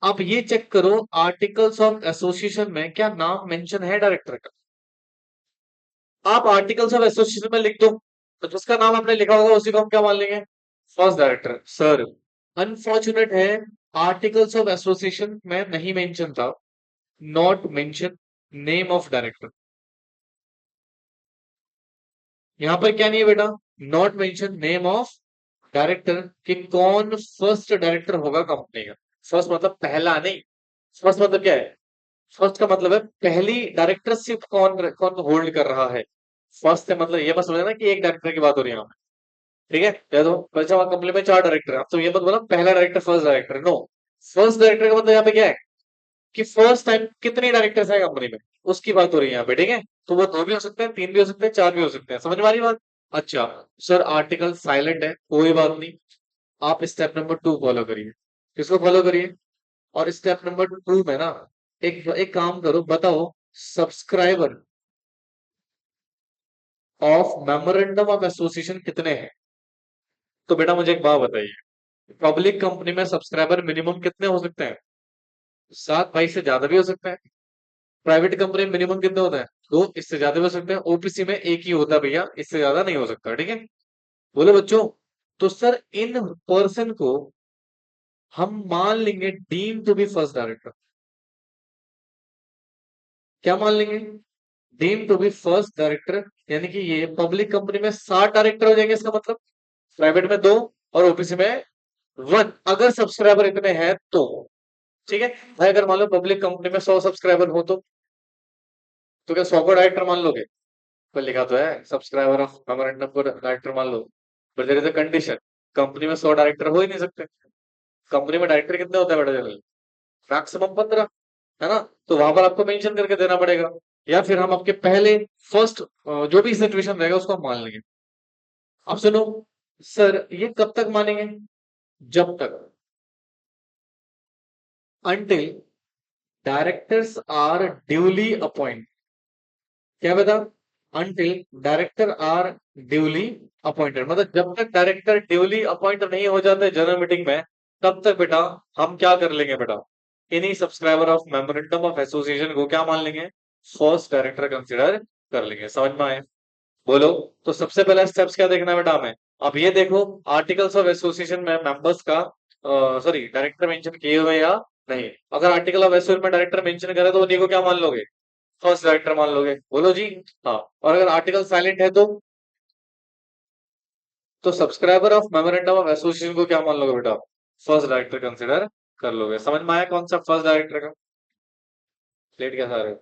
Speaker 1: आप ये चेक करो आर्टिकल्स ऑफ एसोसिएशन में क्या नाम मेंशन है डायरेक्टर का। आप आर्टिकल्स ऑफ एसोसिएशन में लिख दो, तो जिसका नाम आपने लिखा होगा उसी को हम क्या मान लेंगे? First director. सर अनफॉर्चुनेट है, आर्टिकल्स ऑफ एसोसिएशन में नहीं मेंशन था, not mention name of director. यहाँ पर क्या नहीं है बेटा? Not mention name of director, कि कौन फर्स्ट डायरेक्टर होगा कंपनी का। फर्स्ट मतलब पहला नहीं, फर्स्ट मतलब क्या है? फर्स्ट का मतलब है पहली डायरेक्टरशिप कौन कौन होल्ड कर रहा है। फर्स्ट से मतलब ये बस समझना कि एक डायरेक्टर की बात हो रही है यहाँ पे, ठीक है। या तो अच्छा कंपनी में चार डायरेक्टर है, अब तो ये मत बोला पहला director first director, no. First director का मतलब यहाँ पे क्या है कि फर्स्ट टाइम कितने डायरेक्टर्स है कंपनी में, उसकी बात हो रही है यहाँ पे, ठीक है। तो वो दो भी हो सकते हैं, तीन भी हो सकते हैं, चार भी हो सकते हैं, समझ में आ रही बात? अच्छा। सर आर्टिकल साइलेंट है, कोई बात नहीं, आप स्टेप नंबर टू फॉलो करिए। किसको फॉलो करिए? और स्टेप नंबर टू में ना एक एक काम करो, बताओ subscriber of memorandum of association कितने हैं? तो बेटा मुझे एक बात बताइए, पब्लिक कंपनी में सब्सक्राइबर मिनिमम कितने हो सकते हैं? सात। भाई से ज्यादा भी हो सकते हैं। प्राइवेट कंपनी में मिनिमम कितने होते हैं? दो, इससे ज्यादा भी हो सकते हैं। ओपीसी में एक ही होता है भैया, इससे ज्यादा नहीं हो सकता, ठीक है। बोले बच्चों, तो सर इन पर्सन को हम मान लेंगे deem to be first director. क्या मान लेंगे? Deem to be first director. यानी कि ये पब्लिक कंपनी में सात डायरेक्टर हो जाएंगे इसका मतलब, प्राइवेट में दो और ओपीसी में वन, अगर सब्सक्राइबर इतने हैं तो, ठीक है। भाई अगर मान लो पब्लिक कंपनी में 100 सब्सक्राइबर हो तो क्या 100 को डायरेक्टर मान लोगे? पर लिखा तो है सब्सक्राइबर ऑफ मेमोरेंडम को डायरेक्टर मान लो, पर there is a condition, company में 100 डायरेक्टर हो ही नहीं सकते। कंपनी में डायरेक्टर कितने होते हैं बेटा जनरल? मैक्सिमम 15, है ना। तो वहां पर आपको मेंशन करके देना पड़ेगा। या फिर हम आपके पहले फर्स्ट जो भी सिचुएशन रहेगा उसको हम मान लेंगे। अब सुनो, सर ये कब तक मानेंगे? जब तक until directors are duly appointed। क्या बता? until director are duly appointed, मतलब जब तक डायरेक्टर ड्यूली अपॉइंट नहीं हो जाते जनरल मीटिंग में, तब तक बेटा हम क्या कर लेंगे बेटा, इन्हीं subscriber of memorandum of association को क्या मान लेंगे, फर्स्ट डायरेक्टर कंसिडर कर लेंगे। समझ में आए? बोलो। तो सबसे पहला स्टेप्स क्या देखना है बेटा हमें? अब ये देखो, आर्टिकल्स ऑफ एसोसिएशन में मेंबर्स का सॉरी डायरेक्टर मेंशन किए हुए या नहीं। अगर आर्टिकल ऑफ एसोसिएशन में डायरेक्टर मेंशन करे तो उन्हीं को क्या मान लोगे, फर्स्ट डायरेक्टर मान लोगे? बोलो जी। हाँ। और अगर आर्टिकल साइलेंट है तो subscriber of memorandum of association को क्या मान लोगे बेटा, फर्स्ट डायरेक्टर कंसिडर कर लोगे। समझ में आया कॉन्सेप्ट फर्स्ट डायरेक्टर का? प्लेट क्या सारे?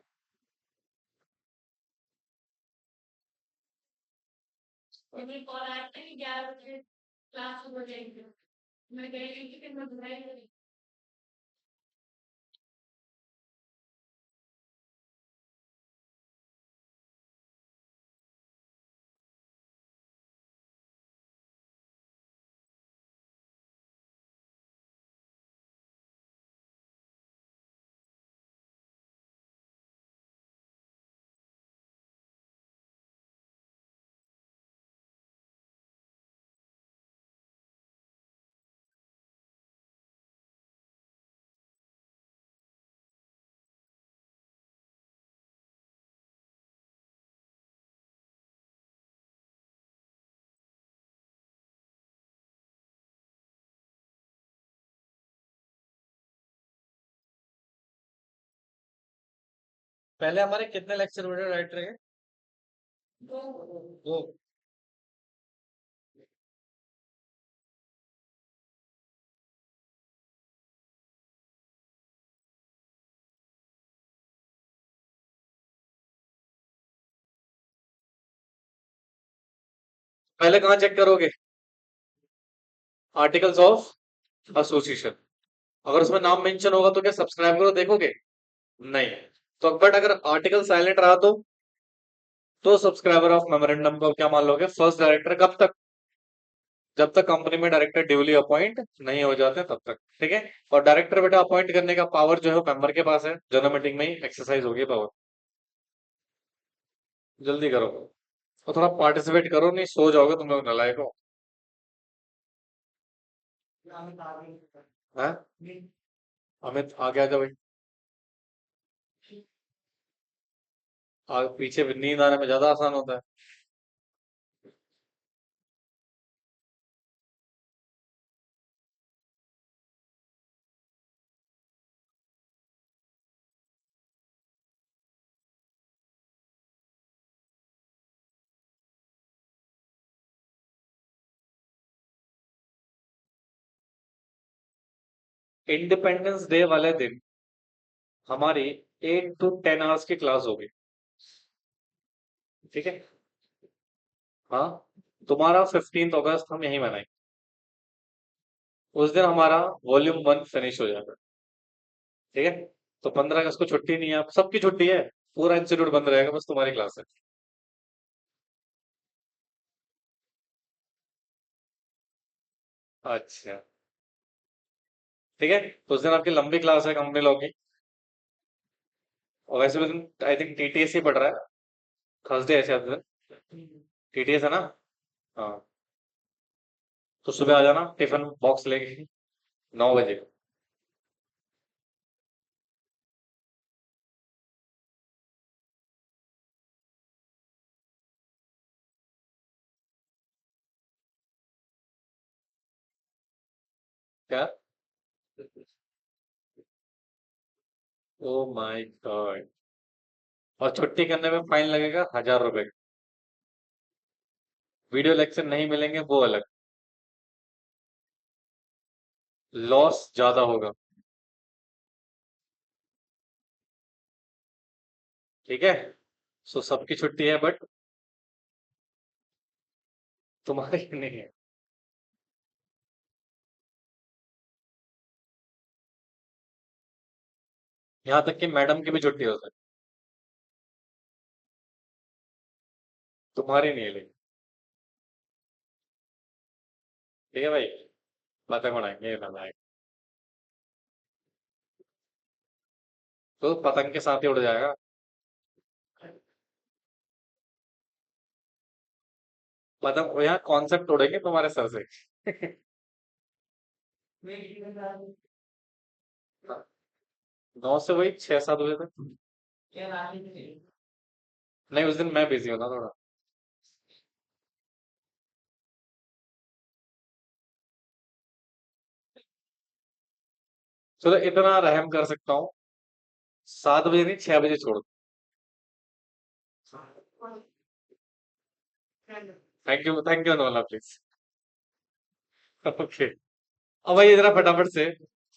Speaker 1: पहले हमारे कितने लेक्चर हुए डायरेक्टर के? दो। पहले कहाँ चेक करोगे? Articles of association. अगर उसमें नाम मेंशन होगा तो क्या सब्सक्राइब करो देखोगे? नहीं। तो बट अगर आर्टिकल साइलेंट रहा तो सब्सक्राइबर ऑफ मेमोरेंडम को क्या मान लोगे, फर्स्ट डायरेक्टर। कब तक? जब तक कंपनी में डायरेक्टर ड्यूली अपॉइंट नहीं हो जाते तब तक। ठीक है। और डायरेक्टर बेटा अपॉइंट करने का पावर जो है मेंबर के पास है, जनरल मीटिंग में ही एक्सरसाइज होगी पावर। जल्दी करो और थोड़ा पार्टिसिपेट करो, नहीं सो जाओगे तुम लोग नलायक हो। हैं? अमित आगे आ जाओ भाई। पीछे नींद आने में ज्यादा आसान होता है। इंडिपेंडेंस डे वाले दिन हमारी 8 to 10 आवर्स की क्लास होगी। ठीक है। हाँ। तुम्हारा 15 अगस्त हम यही मनाएंगे। उस दिन हमारा वॉल्यूम 1 फिनिश हो जाएगा। ठीक है। तो 15 अगस्त को छुट्टी नहीं है, आप सबकी छुट्टी है, पूरा इंस्टीट्यूट बंद रहेगा, बस तुम्हारी क्लास है। अच्छा। ठीक है। तो उस दिन आपकी लंबी क्लास है कंपनी लॉ की। और वैसे भी तुम आई थिंक टीटीएस ही पढ़ रहा है, थर्सडे है शायद दिन। टीटीएस है ना? हाँ। तो सुबह आ जाना टिफिन बॉक्स लेके 9 बजे। क्या? Oh my God. और छुट्टी करने में फाइन लगेगा 1000 रुपए। वीडियो लेक्चर नहीं मिलेंगे वो अलग। लॉस ज्यादा होगा। ठीक है। सो सबकी छुट्टी है बट तुम्हारी नहीं है। यहाँ तक कि मैडम की भी छुट्टी हो सकती तुम्हारी नहीं है। ठीक है भाई, पतंग उड़ाएंगे ना भाई। तो पतंग के साथ ही उड़ जाएगा। पतंग यहाँ कॉन्सेप्ट उड़ेंगे तुम्हारे सर से। 9 से वही 6-7 बजे तक। नहीं, उस दिन मैं बिजी हूँ ना थोड़ा। चलो इतना रहम कर सकता हूँ, 7 बजे नहीं 6 बजे छोड़ दो। थैंक यू नोला प्लीज। ओके। अब भाई जरा फटाफट से,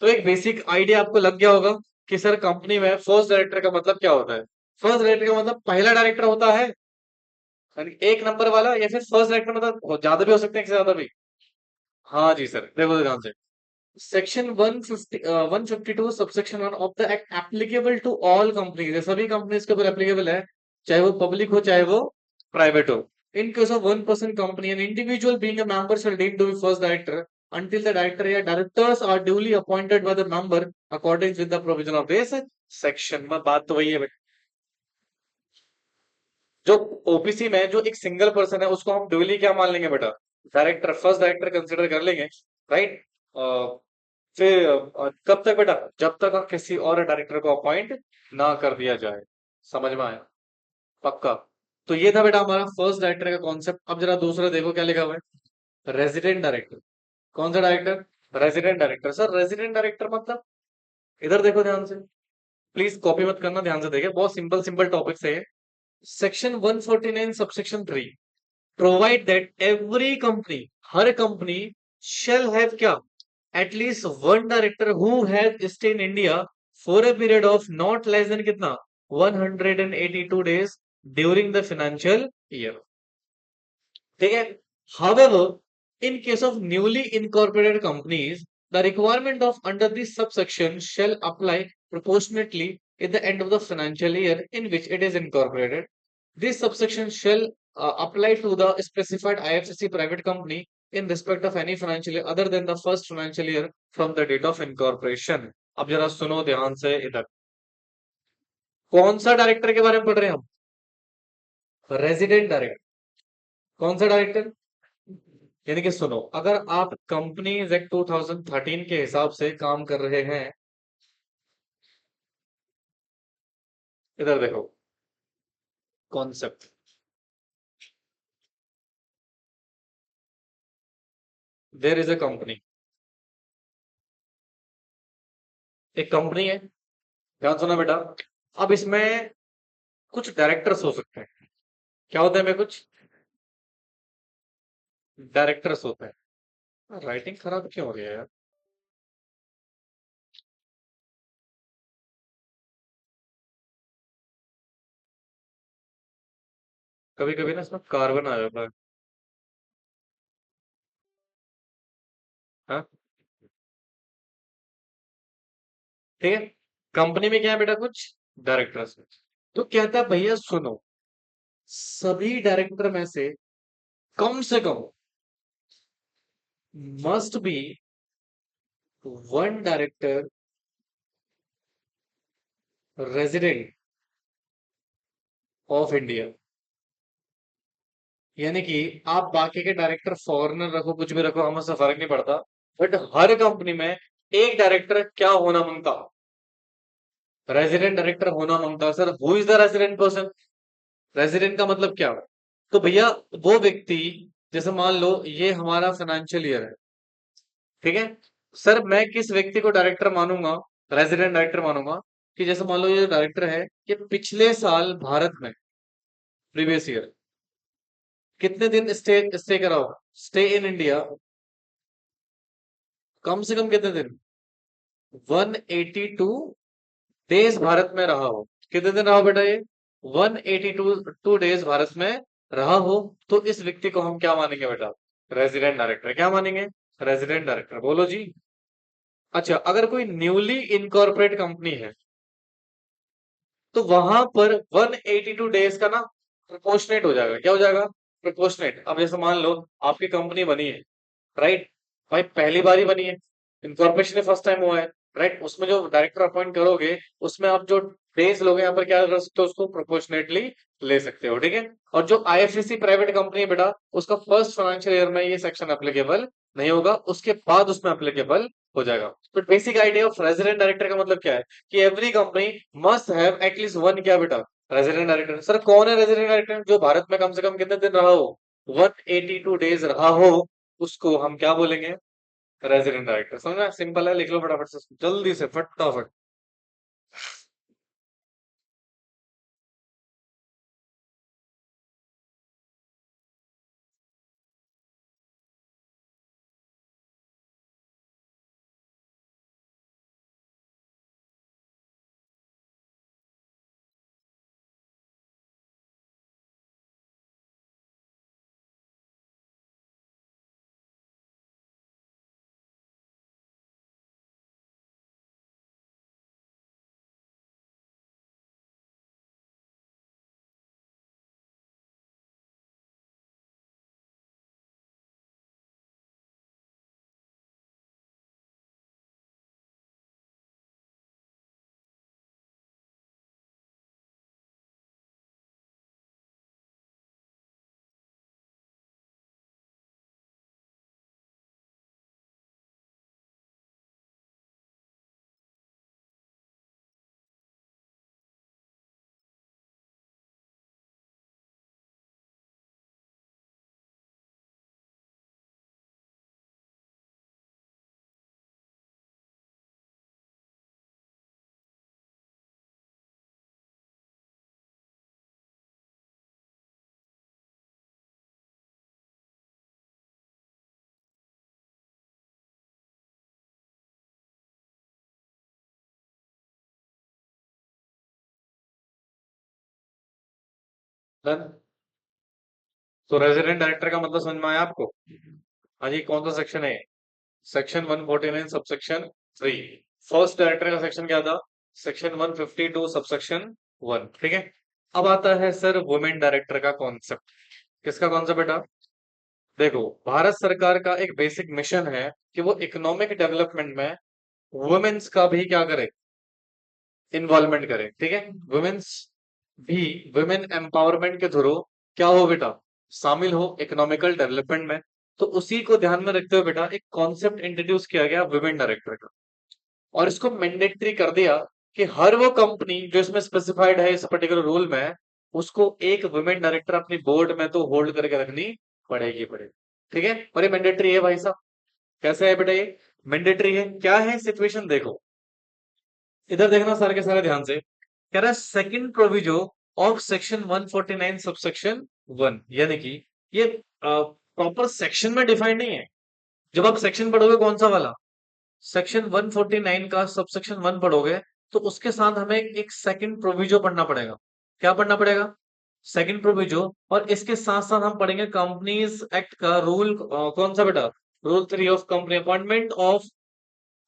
Speaker 1: तो एक बेसिक आइडिया आपको लग गया होगा कि सर कंपनी में फर्स्ट डायरेक्टर का मतलब क्या होता है। फर्स्ट डायरेक्टर का मतलब पहला डायरेक्टर होता है, यानी एक नंबर वाला, या फिर फर्स्ट डायरेक्टर मतलब ज्यादा भी हो सकते हैं, एक से ज्यादा भी। हाँ जी सर, देखो ध्यान से। Section 152 subsection 1 of the act applicable to all companies, सभी कंपनीज के ऊपर एप्लीकेबल है, चाहे वो पब्लिक हो चाहे वो प्राइवेट हो। In case of one person company, an individual being a member shall deem to be first director until the director या directors are duly appointed by the member according with the provision of this section। बात तो वही है। जो OPC में जो एक single person है उसको हम ड्यूली क्या मान लेंगे बेटा, डायरेक्टर, फर्स्ट डायरेक्टर कंसिडर कर लेंगे। राइट। फिर कब तक बेटा, जब तक किसी और डायरेक्टर को अपॉइंट ना कर दिया जाए। समझ में आया? पक्का। तो ये था बेटा हमारा फर्स्ट डायरेक्टर का कॉन्सेप्ट। अब जरा दूसरा देखो क्या लिखा हुआ है, रेजिडेंट डायरेक्टर। कौन सा director? Resident director. Sir resident director मतलब, इधर देखो ध्यान से, प्लीज कॉपी मत करना, ध्यान से देखे, बहुत सिंपल सिंपल टॉपिक है। सेक्शन 149 subsection 3 provide that every company, हर कंपनी शेल हैव क्या, at least one director who has stay in India for a period of not less than कितना, 182 days during the financial year. ठीक है। However, in case of newly incorporated companies, the requirement of under this subsection shall apply proportionately at the end of the financial year in which it is incorporated. This subsection shall apply to the specified IFSC private company in respect of any financial year other than the first financial year from the date of incorporation। अब जरा सुनो ध्यान से इधर, कौन सा director के बारे में पढ़ रहे हैं हम? Resident director. कौन सा डायरेक्टर? यानी कि सुनो, अगर आप कंपनीज एक्ट 2013 के हिसाब से काम कर रहे हैं, इधर देखो concept, there is a company, एक कंपनी है, ध्यान सुना बेटा। अब इसमें कुछ डायरेक्टर्स हो सकते हैं। क्या होता है? मैं कुछ डायरेक्टर्स होते हैं। राइटिंग खराब क्यों हो रही है यार? कभी कभी ना इसमें कार्बन आ जाता है। हाँ, ठीक है। कंपनी में क्या है बेटा, कुछ डायरेक्टर्स। तो कहता है भैया सुनो, सभी डायरेक्टर में से कम must be one director resident of India. यानी कि आप बाकी के डायरेक्टर फॉरेनर रखो, कुछ भी रखो, हमें से फर्क नहीं पड़ता, बट हर कंपनी में एक डायरेक्टर क्या होना मांगता, रेजिडेंट डायरेक्टर होना मांगता। Sir who is the resident person? Resident का मतलब क्या? तो भैया वो व्यक्ति, जैसे मान लो ये हमारा फाइनेंशियल ईयर है, ठीक है। सर मैं किस व्यक्ति को डायरेक्टर मानूंगा, रेजिडेंट डायरेक्टर मानूंगा, कि जैसे मान लो ये डायरेक्टर है, कि पिछले साल भारत में, प्रीवियस ईयर कितने दिन स्टे स्टे करा हो, स्टे इन इंडिया, कम से कम कितने दिन, 182 डेज भारत में रहा हो। कितने दिन रहा हो बेटा ये? 182 डेज भारत में रहा हो। तो इस व्यक्ति को हम क्या मानेंगे बेटा? Resident director. क्या मानेंगे? Resident director. बोलो जी। अच्छा, अगर कोई न्यूली इनकॉर्पोरेट कंपनी है, तो वहां पर 182 डेज का ना प्रोपोर्शनेट हो जाएगा। क्या हो जाएगा? प्रोपोर्शनेट। अब जैसे मान लो आपकी कंपनी बनी है, राइट? भाई पहली बार ही बनी है, इनकॉर्पोरेशन फर्स्ट टाइम हुआ है, राइट? उसमें जो डायरेक्टर अपॉइंट करोगे, उसमें आप जो डेज लोगे यहाँ पर क्या कर सकते हो, उसको प्रोपोर्शनेटली ले सकते हो, ठीक है? और जो आईएफएससी प्राइवेट कंपनी है बेटा, उसका फर्स्ट फाइनेंशियल ईयर में ये सेक्शन एप्लीकेबल नहीं होगा, उसके बाद उसमें एप्लीकेबल हो जाएगा। तो basic idea of resident director का मतलब क्या है कि every company must have at least one, क्या बेटा, रेजिडेंट डायरेक्टर। सर कौन है रेजिडेंट डायरेक्टर? जो भारत में कम से कम कितने दिन रहा हो, 182 डेज रहा हो, उसको हम क्या बोलेंगे? Resident director. समझना? सिंपल है, लिख लो फटाफट से, जल्दी से फटाफट। डन। तो रेजिडेंट डायरेक्टर का मतलब समझ में आया आपको? हाँ जी, कौन सा सेक्शन है? सेक्शन 149 सबसेक्शन 3। फर्स्ट डायरेक्टर का सेक्शन क्या था? सेक्शन 152 सबसेक्शन 1, ठीक है? अब आता है सर वुमेन डायरेक्टर का कॉन्सेप्ट। किसका कॉन्सेप्ट बेटा? देखो, भारत सरकार का एक बेसिक मिशन है कि वो इकोनॉमिक डेवलपमेंट में वुमेन्स का भी क्या करे, इन्वॉल्वमेंट करे, ठीक है? वुमेन्स भी, वुमेन एम्पावरमेंट के थ्रू क्या हो बेटा, शामिल हो इकोनॉमिकल डेवलपमेंट में। तो उसी को ध्यान में रखते हुए बेटा एक कॉन्सेप्ट इंट्रोड्यूस किया गया वुमेन डायरेक्टर का, और इसको मैंडेटरी कर दिया कि हर वो कंपनी जो इसमें स्पेसिफाइड है इस पर्टिकुलर रूल में, उसको एक वुमेन डायरेक्टर अपनी बोर्ड में तो होल्ड करके रखनी पड़ेगी पड़ेगी, ठीक है? और ये मैंडेटरी है भाई साहब। कैसे है बेटा ये? मैंडेटरी है। क्या है सिचुएशन देखो, इधर देखना सारे के सारे ध्यान से। कह रहा है second proviso of section 149 subsection 1, यानी कि ये प्रॉपर सेक्शन में डिफाइंड नहीं है। जब आप सेक्शन पढ़ोगे कौन सा वाला, सेक्शन 149 का सबसेक्शन 1 पढ़ोगे, तो उसके साथ हमें एक सेकंड प्रोविजो पढ़ना पड़ेगा। क्या पढ़ना पड़ेगा? Second proviso. और इसके साथ साथ हम पढ़ेंगे कंपनीज एक्ट का रूल, कौन सा बेटा? Rule 3 of company appointment of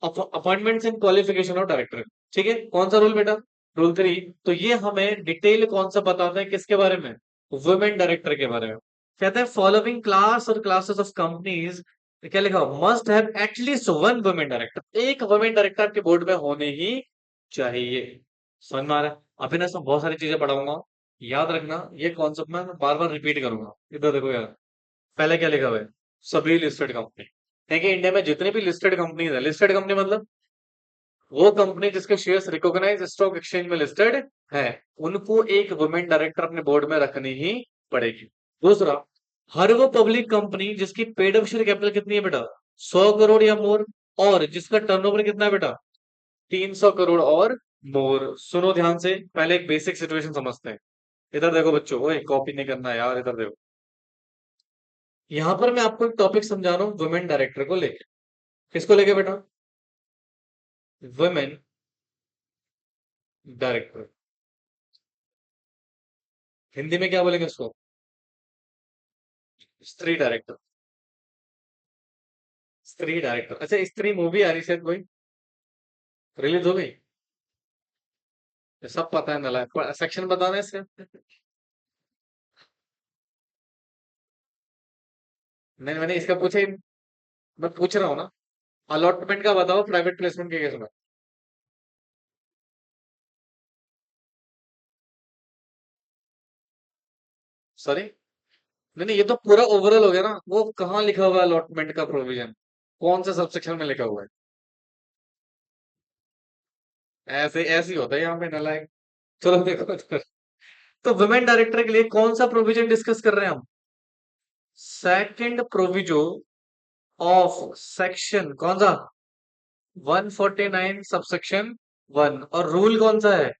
Speaker 1: appointments and qualification of director. ठीक है, कौन सा रूल बेटा? रूल 3। तो ये हमें डिटेल कौन सा बताता है, किसके बारे में? वुमेन डायरेक्टर के बारे में। कहते हैं फॉलोइंग क्लास और क्लासेस ऑफ कंपनीज, क्या लिखा, must have at least one women director. एक वुमेन डायरेक्टर आपके बोर्ड में होने ही चाहिए। समझ में आ रहा है? अभी ना इसमें बहुत सारी चीजें पढ़ाऊंगा, याद रखना ये कॉन्सेप्ट मैं बार बार रिपीट करूंगा। इधर देखो यार, पहले क्या लिखा हुआ है? सभी लिस्टेड कंपनी। देखिए इंडिया में जितनी भी लिस्टेड कंपनीज है, लिस्टेड कंपनी मतलब वो कंपनी जिसके शेयर्स रिकॉग्नाइज स्टॉक एक्सचेंज में लिस्टेड है, उनको एक वुमेन डायरेक्टर अपने बोर्ड में रखनी ही पड़ेगी। दूसरा, हर वो पब्लिक कंपनी जिसकी पेड अप शेयर कैपिटल कितनी है बेटा, 100 करोड़ या मोर, और जिसका टर्नओवर कितना है बेटा, 300 करोड़ और मोर। सुनो ध्यान से, पहले एक बेसिक सिचुएशन समझते हैं। इधर देखो बच्चों, ओए कॉपी नहीं करना है यार, इधर देखो। यहां पर मैं आपको एक टॉपिक समझा रहा हूँ वुमेन डायरेक्टर को लेके। किसको लेके बेटा? Women director. हिंदी में क्या बोलेंगे उसको? स्त्री डायरेक्टर। स्त्री डायरेक्टर। अच्छा, स्त्री मूवी आ रही शायद कोई, रिलीज हो गई? ये सब पता है, नला सेक्शन बताना है इसका। नहीं, मैंने इसका पूछा ही नहीं। मैं पूछ रहा हूँ ना। अलॉटमेंट का बताओ प्राइवेट प्लेसमेंट के केस में। सॉरी। नहीं नहीं, ये तो पूरा ओवरऑल हो गया ना, वो कहाँ लिखा हुआ है अलॉटमेंट का प्रोविजन? कौन से सबसेक्शन में लिखा हुआ है? ऐसे ऐसे ही होता है यहाँ पे नालायक। चलो देखो तो वुमेन डायरेक्टर के लिए कौन सा प्रोविजन डिस्कस कर रहे हैं हम? सेकंड प्रोविजो ऑफ सेक्शन कौन सा? 149 सबसेक्शन 1। और रूल कौन सा है?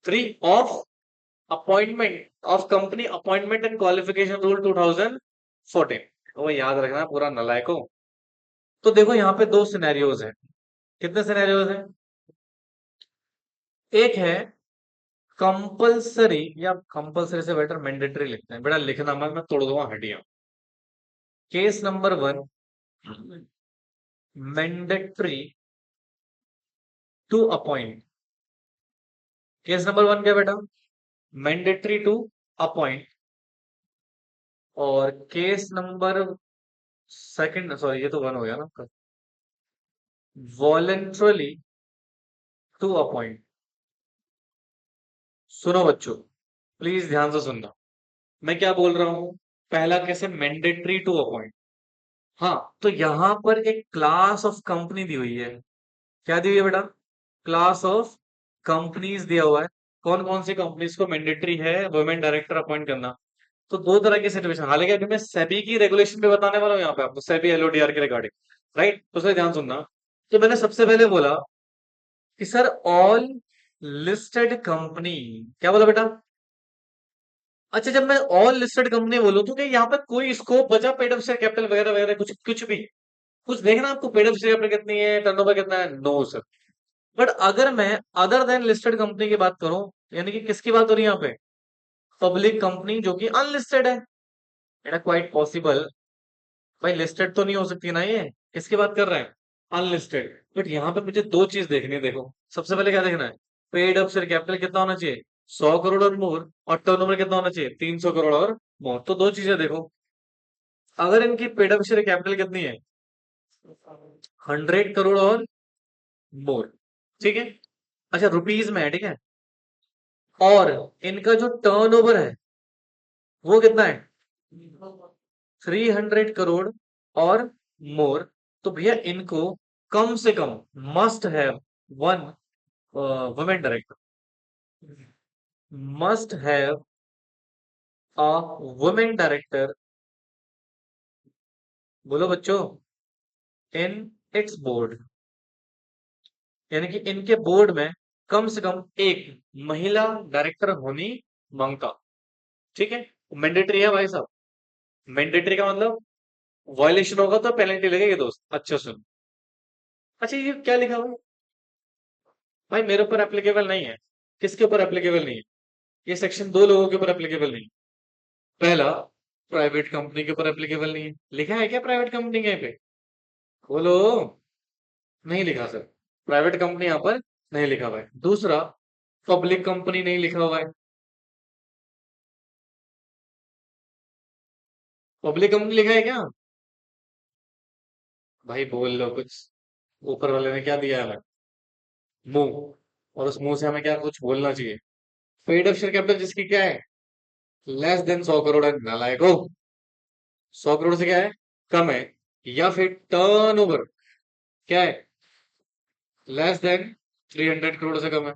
Speaker 1: 3 of appointment of company appointment and qualification rule 2014। वो याद रखना पूरा नलायको। तो देखो यहाँ पे दो सिनेरियोज हैं। कितने सिनेरियोज हैं? एक है कंपलसरी, या कंपलसरी से बेटर मैंडेटरी लिखते हैं, बेटा लिखना मत, मैं तोड़ दूंगा हड्डियां। Case number 1, mandatory to appoint. Case number 1 क्या बेटा? Mandatory to appoint. और केस नंबर सेकंड, सॉरी ये तो 1 हो गया ना, वॉलेंट्रली टू अपॉइंट। सुनो बच्चों, प्लीज ध्यान से सुनना। मैं क्या बोल रहा हूं? पहला कैसे मैंडेटरी टू अपॉइंट। हाँ, तो यहां पर एक क्लास ऑफ कंपनी दी हुई है। क्या दी हुई है बेटा? क्लास ऑफ कंपनीज दिया हुआ है। कौन कौन सी कंपनीज को मैंडेटरी है वुमेन डायरेक्टर अपॉइंट करना? तो दो तरह की सिचुएशन, हालांकि अभी मैं सेबी की रेगुलेशन पे बताने वाला हूँ यहाँ पे आपको, सेबी एलओडीआर के रिगार्डिंग। राइट, तो उसमें ध्यान सुनना। तो मैंने सबसे पहले बोला कि सर ऑल लिस्टेड कंपनी। क्या बोला बेटा? अच्छा, जब मैं ऑल लिस्टेड कंपनी बोलूं तो क्या यहाँ पे कोई स्कोप बचा पेड अप शेयर कैपिटल वगैरह वगैरह, कुछ कुछ भी? कुछ देखना आपको पेड अप शेयर कैपिटल कितनी है, टर्नओवर कितना है? No sir. बट अगर मैं अदर देन लिस्टेड कंपनी की बात करूं, यानी कि किसकी बात हो रही है यहाँ पे? पब्लिक कंपनी जो कि अनलिस्टेड है। It quite possible. भाई लिस्टेड तो नहीं हो सकती ना ये। किसकी बात कर रहे हैं? अनलिस्टेड। बट यहाँ पे मुझे दो चीज देखनी है, देखो। सबसे पहले क्या देखना है? पेड अप शेयर कैपिटल कितना होना चाहिए? 100 करोड़ और मोर। और टर्नओवर कितना होना चाहिए? 300 करोड़ और मोर। तो दो चीजें देखो। अगर इनकी पेड अप शेयर कैपिटल कितनी है? 100 करोड़ और मोर। ठीक है। अच्छा, रुपीज में है, ठीक है। और इनका जो टर्नओवर है वो कितना है? 300 करोड़ और मोर। तो भैया इनको कम से कम must have one women director. Must have a women director. बोलो बच्चों। In its board. यानी कि इनके बोर्ड में कम से कम एक महिला डायरेक्टर होनी मांगता। ठीक है। मैंडेटरी है भाई साहब। मैंडेटरी का मतलब वायलेशन होगा तो पेनल्टी लगेगी दोस्त। अच्छा सुन। अच्छा, ये क्या लिखा हुआ है? भाई मेरे ऊपर एप्लीकेबल नहीं है। किसके ऊपर एप्लीकेबल नहीं है? ये सेक्शन दो लोगों के ऊपर एप्लीकेबल नहीं है। पहला, प्राइवेट कंपनी के ऊपर एप्लीकेबल नहीं है। लिखा है क्या प्राइवेट कंपनी के पे? बोलो। नहीं लिखा सर। प्राइवेट कंपनी यहाँ पर नहीं लिखा हुआ है। दूसरा, पब्लिक कंपनी नहीं लिखा हुआ है। पब्लिक कंपनी लिखा है क्या? भाई बोल लो कुछ। ऊपर वाले ने क्या दिया है हमें? मुंह। और उस मुंह से हमें क्या कुछ बोलना चाहिए? पेड अप शेयर कैपिटल जिसकी क्या है? लेस देन 100 करोड़ है नालायक हो। 100 करोड़ से क्या है? कम है। या फिर टर्न ओवर क्या है? लेस देन 300 करोड़ से कम है।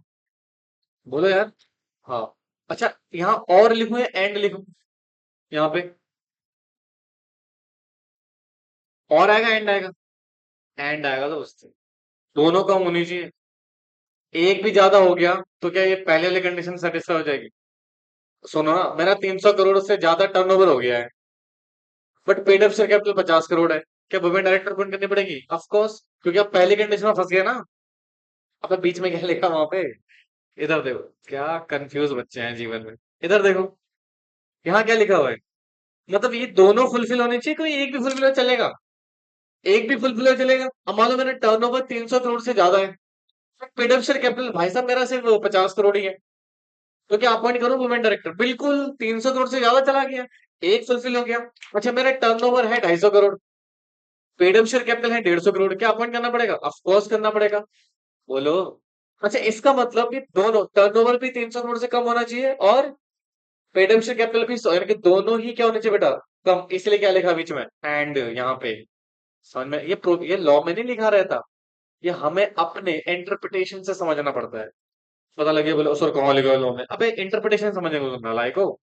Speaker 1: बोलो यार। हाँ। अच्छा, यहाँ और लिखूं या एंड लिखूं? यहाँ पे और आएगा एंड आएगा? एंड आएगा तो उससे दोनों कम होनी चाहिए। एक भी ज्यादा हो गया तो क्या ये पहले वाली कंडीशन सेटिस्फाई हो जाएगी? सुनो ना, मेरा 300 करोड़ से ज्यादा टर्नओवर हो गया है, but paid up share capital 50 crore है। क्या वुमेन डायरेक्टर अपॉइंट करनी पड़ेगी? ऑफ कोर्स, क्योंकि आप पहली कंडीशन में फंस गए ना। अब मैं बीच में क्या लिखा वहां पे? इधर देखो। क्या कंफ्यूज बच्चे हैं जीवन में। इधर देखो। यहाँ क्या लिखा हुआ है? मतलब ये दोनों फुलफिल होने चाहिए, कोई एक भी फुलफिल हो चलेगा? एक भी फुलफिल हो चलेगा। अब मान लो मेरा टर्नओवर 300 करोड़ से ज्यादा है, पेड अप शेयर कैपिटल भाई साहब मेरा सिर्फ 50 करोड़ ही है। तो क्या अपॉइंट करूं वुमेन डायरेक्टर? बिल्कुल, 300 करोड़ से ज्यादा चला गया। एक फुलफिल हो गया। अच्छा, मेरा टर्नओवर है 250 करोड़, पेड शेयर कैपिटल है 150 करोड़, क्या अपॉइंट करना पड़ेगा? ऑफ कोर्स करना पड़ेगा। बोलो। अच्छा, इसका मतलब कि दोनों टर्नओवर भी 300 करोड़ से कम होना चाहिए और पेड शेयर कैपिटल भी यानी कि दोनों ही क्या होने चाहिए बेटा? कम। इसलिए क्या लिखा बीच में? एंड यहाँ पे समझ में, ये लॉ में नहीं लिखा रहता, ये हमें अपने इंटरप्रिटेशन से समझना पड़ता है। पता लगे बोले सर कहाँ लिखा है लॉ में? अबे इंटरप्रिटेशन समझने को तुम नालायक हो।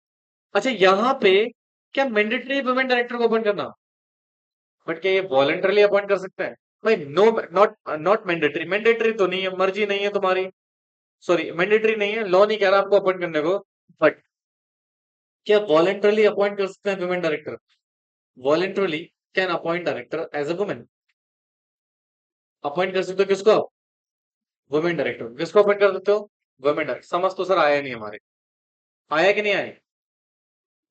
Speaker 1: अच्छा, यहाँ पे क्या मैंडेटरी वुमेन डायरेक्टर को अपॉइंट करना? बट क्या ये वॉलंटरली अपॉइंट कर सकते हैं? भाई no, not not mandatory. Mandatory तो नहीं है, मर्जी नहीं है तुम्हारी। सॉरी, मैंडेटरी नहीं है, लॉ नहीं कह रहा आपको अपॉइंट करने को। बट क्या वॉलंटरली अपॉइंट कर सकते हैं women director? Voluntarily can appoint director as a women. Appoint कर सकते हो किसको आप? Women director. किसको अपॉइंट कर सकते हो? Women director. समझ तो सर आया नहीं हमारे। आया कि नहीं आया?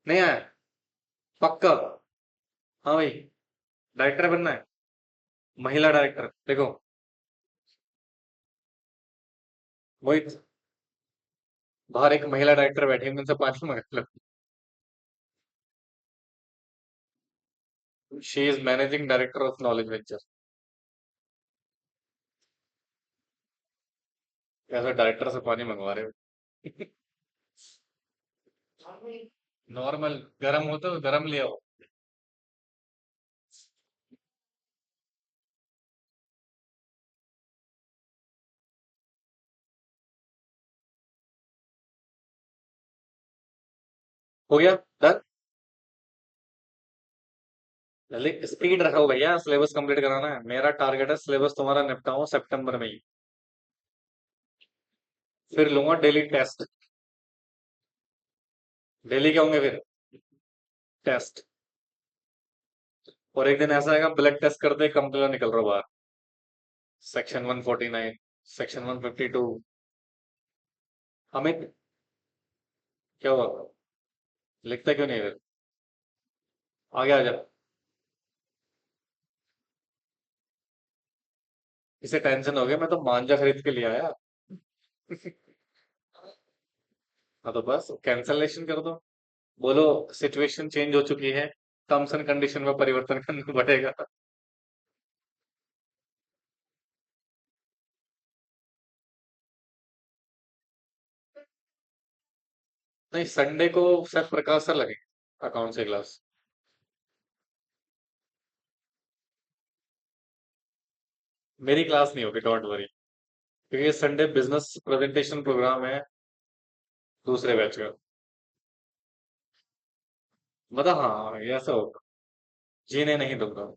Speaker 1: नहीं आया? पक्का? हाँ भाई, डायरेक्टर बनना है। महिला डायरेक्टर देखो, वही बाहर एक महिला डायरेक्टर बैठी है, उनसे पानी मंगा लो। She is managing director of knowledge venture. ऐसा डायरेक्टर से पानी मंगवा रहे हो? नॉर्मल गरम हो तो गरम ले आओ। हो गया? डन। जल्दी स्पीड रखो भैया, सिलेबस कंप्लीट कराना है। मेरा टारगेट है सिलेबस तुम्हारा निपटाऊं सितंबर में ही। फिर लूंगा डेली टेस्ट। डेली क्या होंगे फिर? टेस्ट। और एक दिन ऐसा आएगा ब्लड टेस्ट करते कंप्यूटर निकल रहा बाहर। Section 149, section 152। हमें क्या हुआ? लिखता क्यों नहीं है फिर? आगे आ जा। इसे टेंशन हो गया, मैं तो मांझा खरीद के लिया आया। हाँ तो बस कैंसलेशन कर दो। बोलो सिचुएशन चेंज हो चुकी है, टर्म्स एंड कंडीशन में परिवर्तन करना पड़ेगा। नहीं, संडे को सर प्रकाश सर लगे अकाउंट से क्लास। मेरी क्लास नहीं होगी, डोंट वरी, क्योंकि ये संडे बिजनेस प्रेजेंटेशन प्रोग्राम है दूसरे बैच का। मतलब हाँ, ये ऐसा होगा। जीने नहीं दूंगा।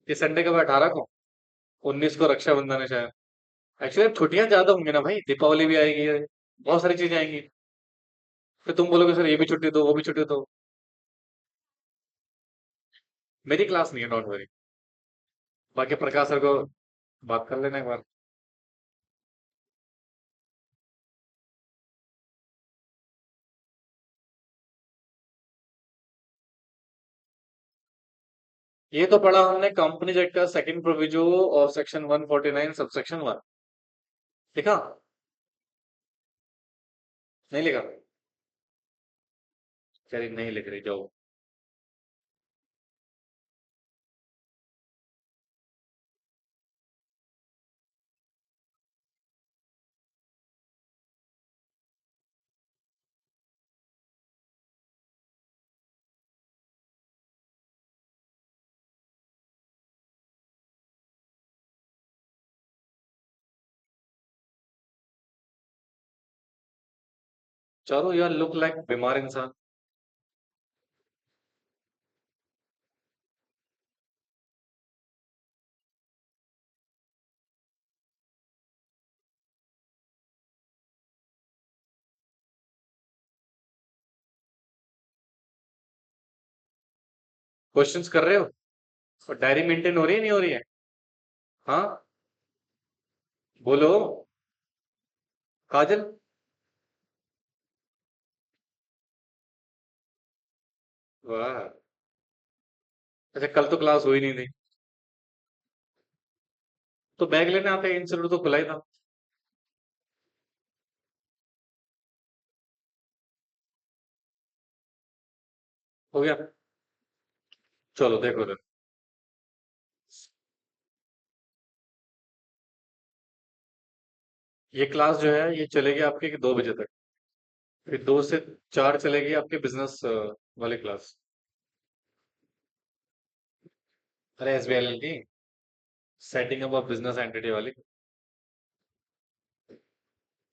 Speaker 1: ये संडे कब है? 18 को? 19 को रक्षाबंधन है शायद। एक्चुअली छुट्टियां ज्यादा होंगी ना भाई, दीपावली भी आएगी, बहुत सारी चीजें आएंगी। फिर तुम बोलोगे सर ये भी छुट्टी दो वो भी छुट्टी दो। मेरी क्लास नहीं है, डोंट वरी। बाकी प्रकाश सर को बात कर लेना एक बार। ये तो पढ़ा हमने कंपनी एक्ट का सेकंड प्रोविजो और सेक्शन 149 सबसेक्शन 1। लिखा? नहीं लिखा? चलिए नहीं लिख रही, जाओ। चलो यार, लुक लाइक बीमार इंसान। क्वेश्चंस कर रहे हो? और डायरी मेंटेन हो रही है नहीं हो रही है? हाँ, बोलो। काजल। वाह। अच्छा, कल तो क्लास हुई नहीं थी? तो बैग लेने आते, इंस्टीट्यूट तो खुला ही था। हो गया। चलो देखो देखो, ये क्लास जो है ये चलेगी आपकी 2 बजे तक, फिर 2 से 4 चलेगी आपकी बिजनेस वाली क्लास। अरे SBI की setting up of business entity वाली।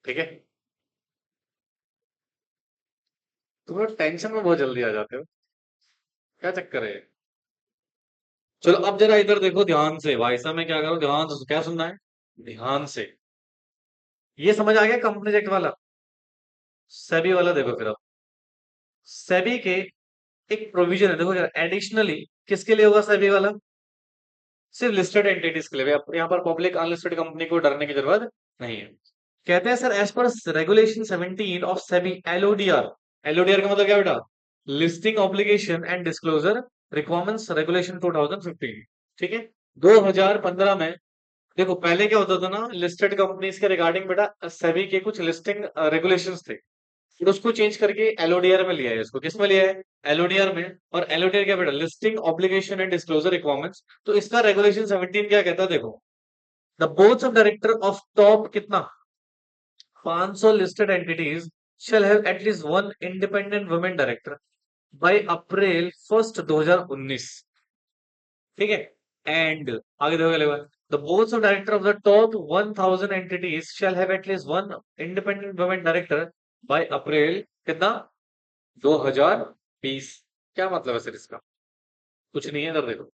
Speaker 1: ठीक है। तुम लोग टेंशन में बहुत जल्दी आ जाते हो, क्या चक्कर है? चलो अब जरा इधर देखो ध्यान से, भाई साहब मैं क्या करूँ, ध्यान से क्या सुनना है, ध्यान से। ये समझ आ गया कंपनी एक्ट वाला, सेबी वाला देखो फिर अब। सेबी के एक प्रोविजन है, देखो जरा एडिशनली किसके लिए होगा सेबी वाला? सिर्फ लिस्टेड एंटिटीज के लिए, यहाँ पर पब्लिक अनलिस्टेड कंपनी को डरने की जरूरत नहीं है। कहते हैं sir as per regulation 17 of SEBI LODR, LODR का मतलब क्या बेटा? Listing obligation and disclosure requirements regulation 2015। ठीक है। 2015 में देखो पहले क्या होता था ना, लिस्टेड कंपनीज के रिगार्डिंग बेटा सेबी के कुछ लिस्टिंग रेगुलेशंस थे, फिर उसको चेंज करके एलओडीआर में लिया है, इसको किस में लिया है? एलओडीआर में। और एलओडीआर क्या बेटा? Listing obligation and disclosure requirements. तो इसका रेगुलेशन 17 क्या कहता है देखो, the boards of director of top कितना 500 listed entities shall have at least one independent women director by April 1 2019। ठीक है। एंड आगे देखो अगले बार, the boards of director of the top 1000 entities shall have at least one independent women director by अप्रैल कितना 2020। क्या मतलब है सर इसका? कुछ नहीं है, इधर देखो।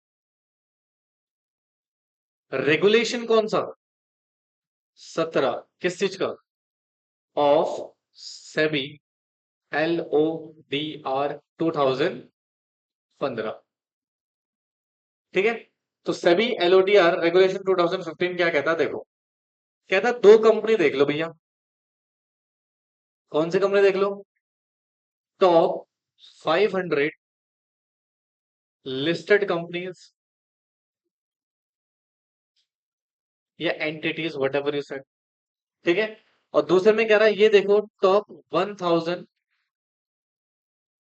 Speaker 1: रेगुलेशन कौन सा? 17 किस चीज का? Of SEBI, LODR 2015। ठीक है। तो सेबी LODR रेगुलेशन 2015 क्या कहता है देखो, कहता है दो कंपनी देख लो भैया। कौन सी कंपनी देख लो? टॉप 500 लिस्टेड कंपनीज या entities what ever you said. ठीक है। और दूसरे में कह रहा है ये देखो टॉप 1000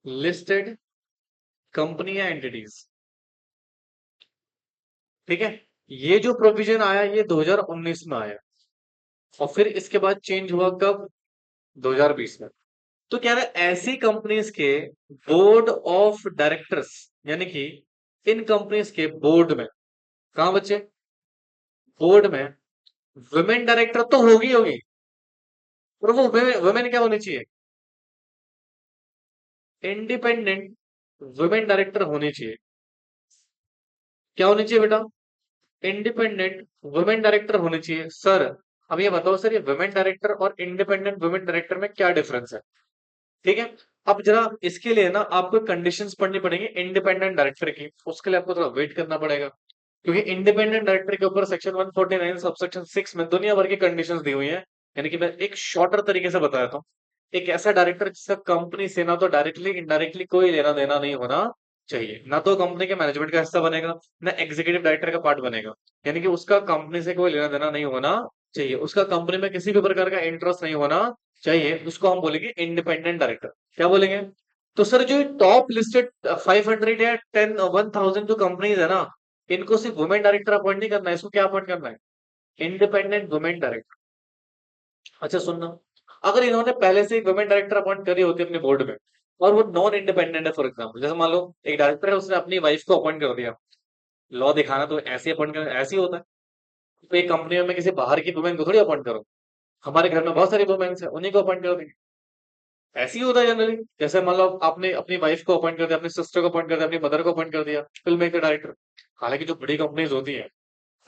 Speaker 1: लिस्टेड कंपनी या एंटिटीज। ठीक है। ये जो प्रोविजन आया ये 2019 में आया, और फिर इसके बाद चेंज हुआ कब? 2020 में। तो कह रहा है ऐसी कंपनीज के बोर्ड ऑफ डायरेक्टर्स, यानी कि इन कंपनीज के बोर्ड में, कहा बच्चे? बोर्ड में वुमेन डायरेक्टर तो होगी होगी, और वो वुमेन क्या होनी चाहिए? इंडिपेंडेंट वुमेन डायरेक्टर होनी चाहिए। क्या होनी चाहिए बेटा? इंडिपेंडेंट वुमेन डायरेक्टर होनी चाहिए। सर अब ये बताओ सर, ये वुमेन डायरेक्टर और इंडिपेंडेंट वुमेन डायरेक्टर में क्या डिफरेंस है? ठीक है। अब जरा इसके लिए ना आपको कंडीशंस पढ़नी पड़ेगी इंडिपेंडेंट डायरेक्टर की, उसके लिए आपको थोड़ा वेट करना पड़ेगा, क्योंकि इंडिपेंडेंट डायरेक्टर के ऊपर सेक्शन 149 सबसेक्शन 6 में दुनिया भर की कंडीशंस दी हुई हैं। यानी कि मैं एक शॉर्टर तरीके से बताया था, एक ऐसा डायरेक्टर जिसका कंपनी से ना तो डायरेक्टली इनडायरेक्टली कोई लेना देना नहीं होना चाहिए, ना तो कंपनी के मैनेजमेंट का हिस्सा बनेगा, ना एग्जीक्यूटिव डायरेक्टर का पार्ट बनेगा। यानी कि उसका कंपनी से कोई लेना देना नहीं होना चाहिए, उसका कंपनी में किसी भी प्रकार का इंटरेस्ट नहीं होना चाहिए, उसको हम बोलेंगे इंडिपेंडेंट डायरेक्टर। क्या बोलेंगे? तो सर जो टॉप लिस्टेड 500 या 1000 जो कंपनीज है ना, इनको सिर्फ वुमेन डायरेक्टर अपॉइंट नहीं करना है, इसको क्या अपॉइंट करना है? Independent women director. अच्छा सुनना, अगर इन्होंने पहले से एक वुमेन डायरेक्टर अपॉइंट करी होती है अपने बोर्ड में, और वो नॉन इंडिपेंडेंट है, फॉर एग्जाम्पल जैसे मान लो एक डायरेक्टर है, उसने अपनी वाइफ को अपॉइंट कर दिया, लॉ दिखाना तो ऐसे अपॉइंट कर ऐसे ही होता है। तो एक कंपनी में मैं किसी बाहर की वुमेन को थोड़ी अपॉइंट करूँ, हमारे घर में बहुत सारी वुमेन्स है, उन्हीं को अपॉइंट कर देंगे। ऐसे ही होता है जनरली, जैसे मान लो आपने अपनी वाइफ को अपॉइंट कर दिया, अपनी सिस्टर को अपॉइंट कर दिया, अपनी मदर को अपॉइंट कर दिया फिल्म मेकर डायरेक्टर। हालांकि जो बड़ी कंपनीज होती है,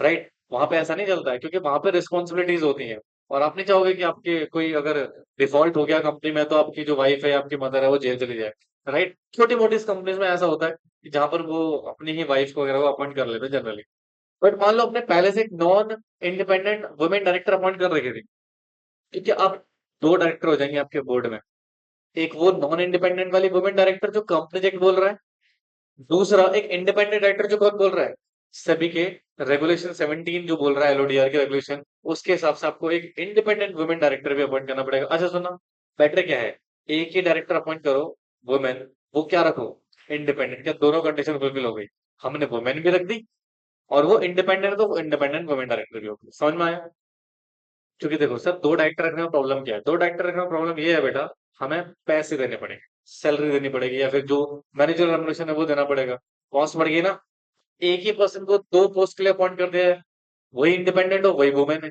Speaker 1: राइट, वहां पे ऐसा नहीं चलता है, क्योंकि वहां पे रिस्पॉन्सिबिलिटीज होती हैं, और आप नहीं चाहोगे कि आपके कोई अगर डिफॉल्ट हो गया कंपनी में, तो आपकी जो वाइफ है आपकी मदर है वो जेल चली जाए। राइट। छोटी मोटी कंपनीज में ऐसा होता है कि जहां पर वो अपनी ही वाइफ को वगैरह वो अपॉइंट कर लेते हैं जनरली। बट मान लो अपने पहले से एक non independent women director appoint कर रखी थी, क्योंकि अब दो डायरेक्टर हो जाएंगे आपके बोर्ड में, एक वो नॉन इंडिपेंडेंट वाली वुमेन डायरेक्टर जो कंपनी एक्ट बोल रहा है, दूसरा एक इंडिपेंडेंट डायरेक्टर जो कौन बोल रहा है? सभी के रेगुलेशन 17 जो बोल रहा है, LODR के रेगुलेशन, उसके हिसाब से आपको एक इंडिपेंडेंट वुमेन डायरेक्टर भी अपॉइंट करना पड़ेगा। अच्छा सुनो, बेटर क्या है, एक ही डायरेक्टर अपॉइंट करो वुमेन, वो क्या रखो, इंडिपेंडेंट, क्या दोनों कंडीशन फुलफिल हो गई? हमने वुमेन भी रख दी और वो इंडिपेंडेंट है, तो इंडिपेंडेंट वुमेन डायरेक्टर भी होगी। समझ में आया? क्योंकि देखो सर, दो डायरेक्टर रखने में प्रॉब्लम क्या है? दो डायरेक्टर रखने में प्रॉब्लम ये है बेटा, हमें पैसे देने पड़ेंगे, सैलरी देनी पड़ेगी, या फिर जो मैनेजर रेमुनरेशन है वो देना पड़ेगा। कॉस्ट बढ़ गई ना। एक ही पर्सन को दो पोस्ट के लिए अपॉइंट कर दिया है, वही इंडिपेंडेंट हो वही वुमेन है,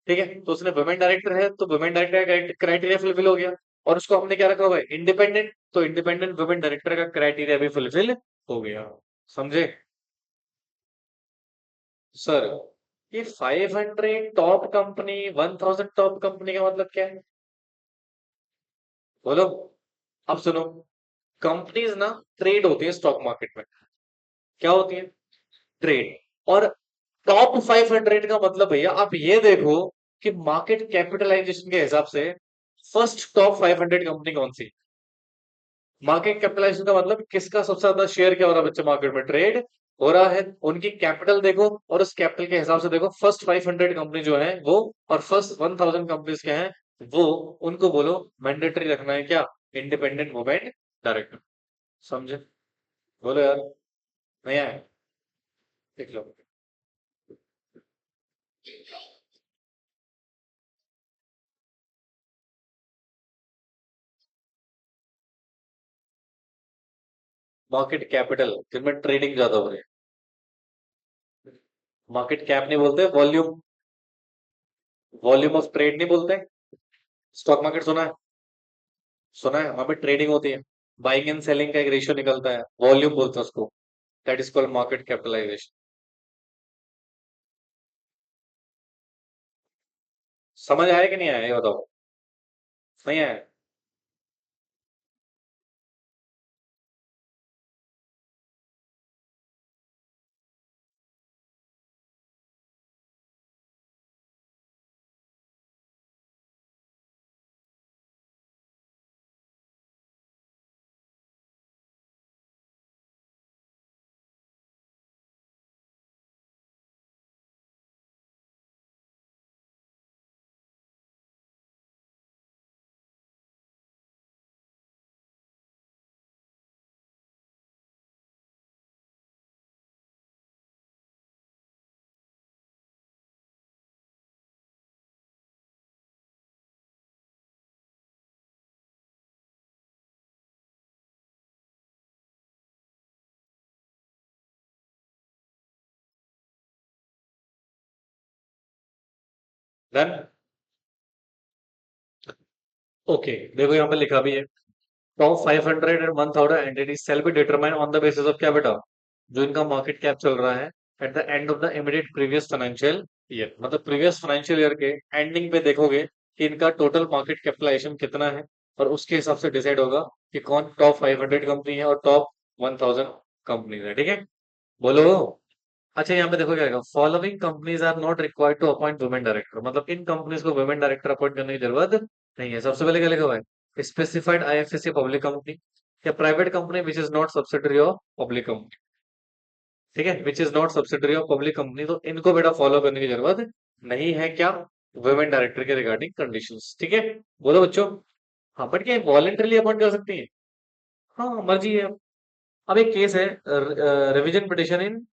Speaker 1: ठीक है? तो उसने वुमेन डायरेक्टर है, तो वुमेन डायरेक्टर का क्राइटेरिया फुलफिल हो गया। और उसको हमने क्या रखा हुआ है? इंडिपेंडेंट, तो इंडिपेंडेंट वुमेन डायरेक्टर का क्राइटेरिया भी फुलफिल हो गया। समझे? सर, ये 500 टॉप कंपनी, 1000 टॉप कंपनी का मतलब क्या है? बोलो। अब सुनो, कंपनीज ना ट्रेड होती है स्टॉक मार्केट में। क्या होती है? ट्रेड। और टॉप 500 का मतलब भैया आप ये देखो कि मार्केट कैपिटलाइजेशन के हिसाब से फर्स्ट टॉप 500 कंपनी कौन सी? मार्केट कैपिटलाइजेशन का मतलब किसका सबसे ज्यादा शेयर क्या हो रहा है बच्चे मार्केट में ट्रेड हो रहा है, उनकी कैपिटल देखो, और उस कैपिटल के हिसाब से देखो फर्स्ट 500 कंपनी जो है वो, और फर्स्ट 1000 कंपनीज के हैं वो, उनको बोलो मैंडेटरी रखना है क्या? Independent women director. समझे? बोलो यार। नहीं आया? देख लो। मार्केट कैपिटल जिनमें ट्रेडिंग ज्यादा हो रही है। मार्केट कैप नहीं बोलते, वॉल्यूम, वॉल्यूम ऑफ ट्रेड नहीं बोलते। स्टॉक मार्केट सुना है? सुना है, वहां पे ट्रेडिंग होती है, बाइंग एंड सेलिंग का एक रेशियो निकलता है, वॉल्यूम बोलते हैं उसको। That is called market capitalisation. समझ आया कि नहीं आया, ये बताओ। नहीं आया? डन। ओके, देखो यहाँ पे लिखा भी है, top 500 and 1000 entities shall be determined on the basis of क्या बेटा? जो इनका मार्केट कैप चल रहा है at the end of the immediate previous financial year, मतलब प्रीवियस फाइनेंशियल ईयर के एंडिंग पे देखोगे कि इनका टोटल मार्केट कैपिटलाइजेशन कितना है, और उसके हिसाब से डिसाइड होगा कि कौन टॉप 500 कंपनी है और टॉप 1000 कंपनी है, ठीक है? बोलो। अच्छा, यहाँ पे देखो क्या है, following companies are not required to appoint women director, मतलब इन कंपनीज को वुमेन डायरेक्टर अपॉइंट करने की जरूरत नहीं है। सबसे पहले क्या लिखा हुआ है? स्पेसिफाइड आईएफएससी पब्लिक कंपनी, या private company which is not subsidiary of public company, ठीक है? Which is not subsidiary of public company, तो इनको बेटा फॉलो करने की जरूरत नहीं है क्या? वुमेन डायरेक्टर के रिगार्डिंग कंडीशंस, ठीक है? बोलो बच्चों। हाँ, बट क्या वॉलेंटरली अपॉइंट कर सकती है? हाँ, मर्जी है। अब एक केस है, revision petition in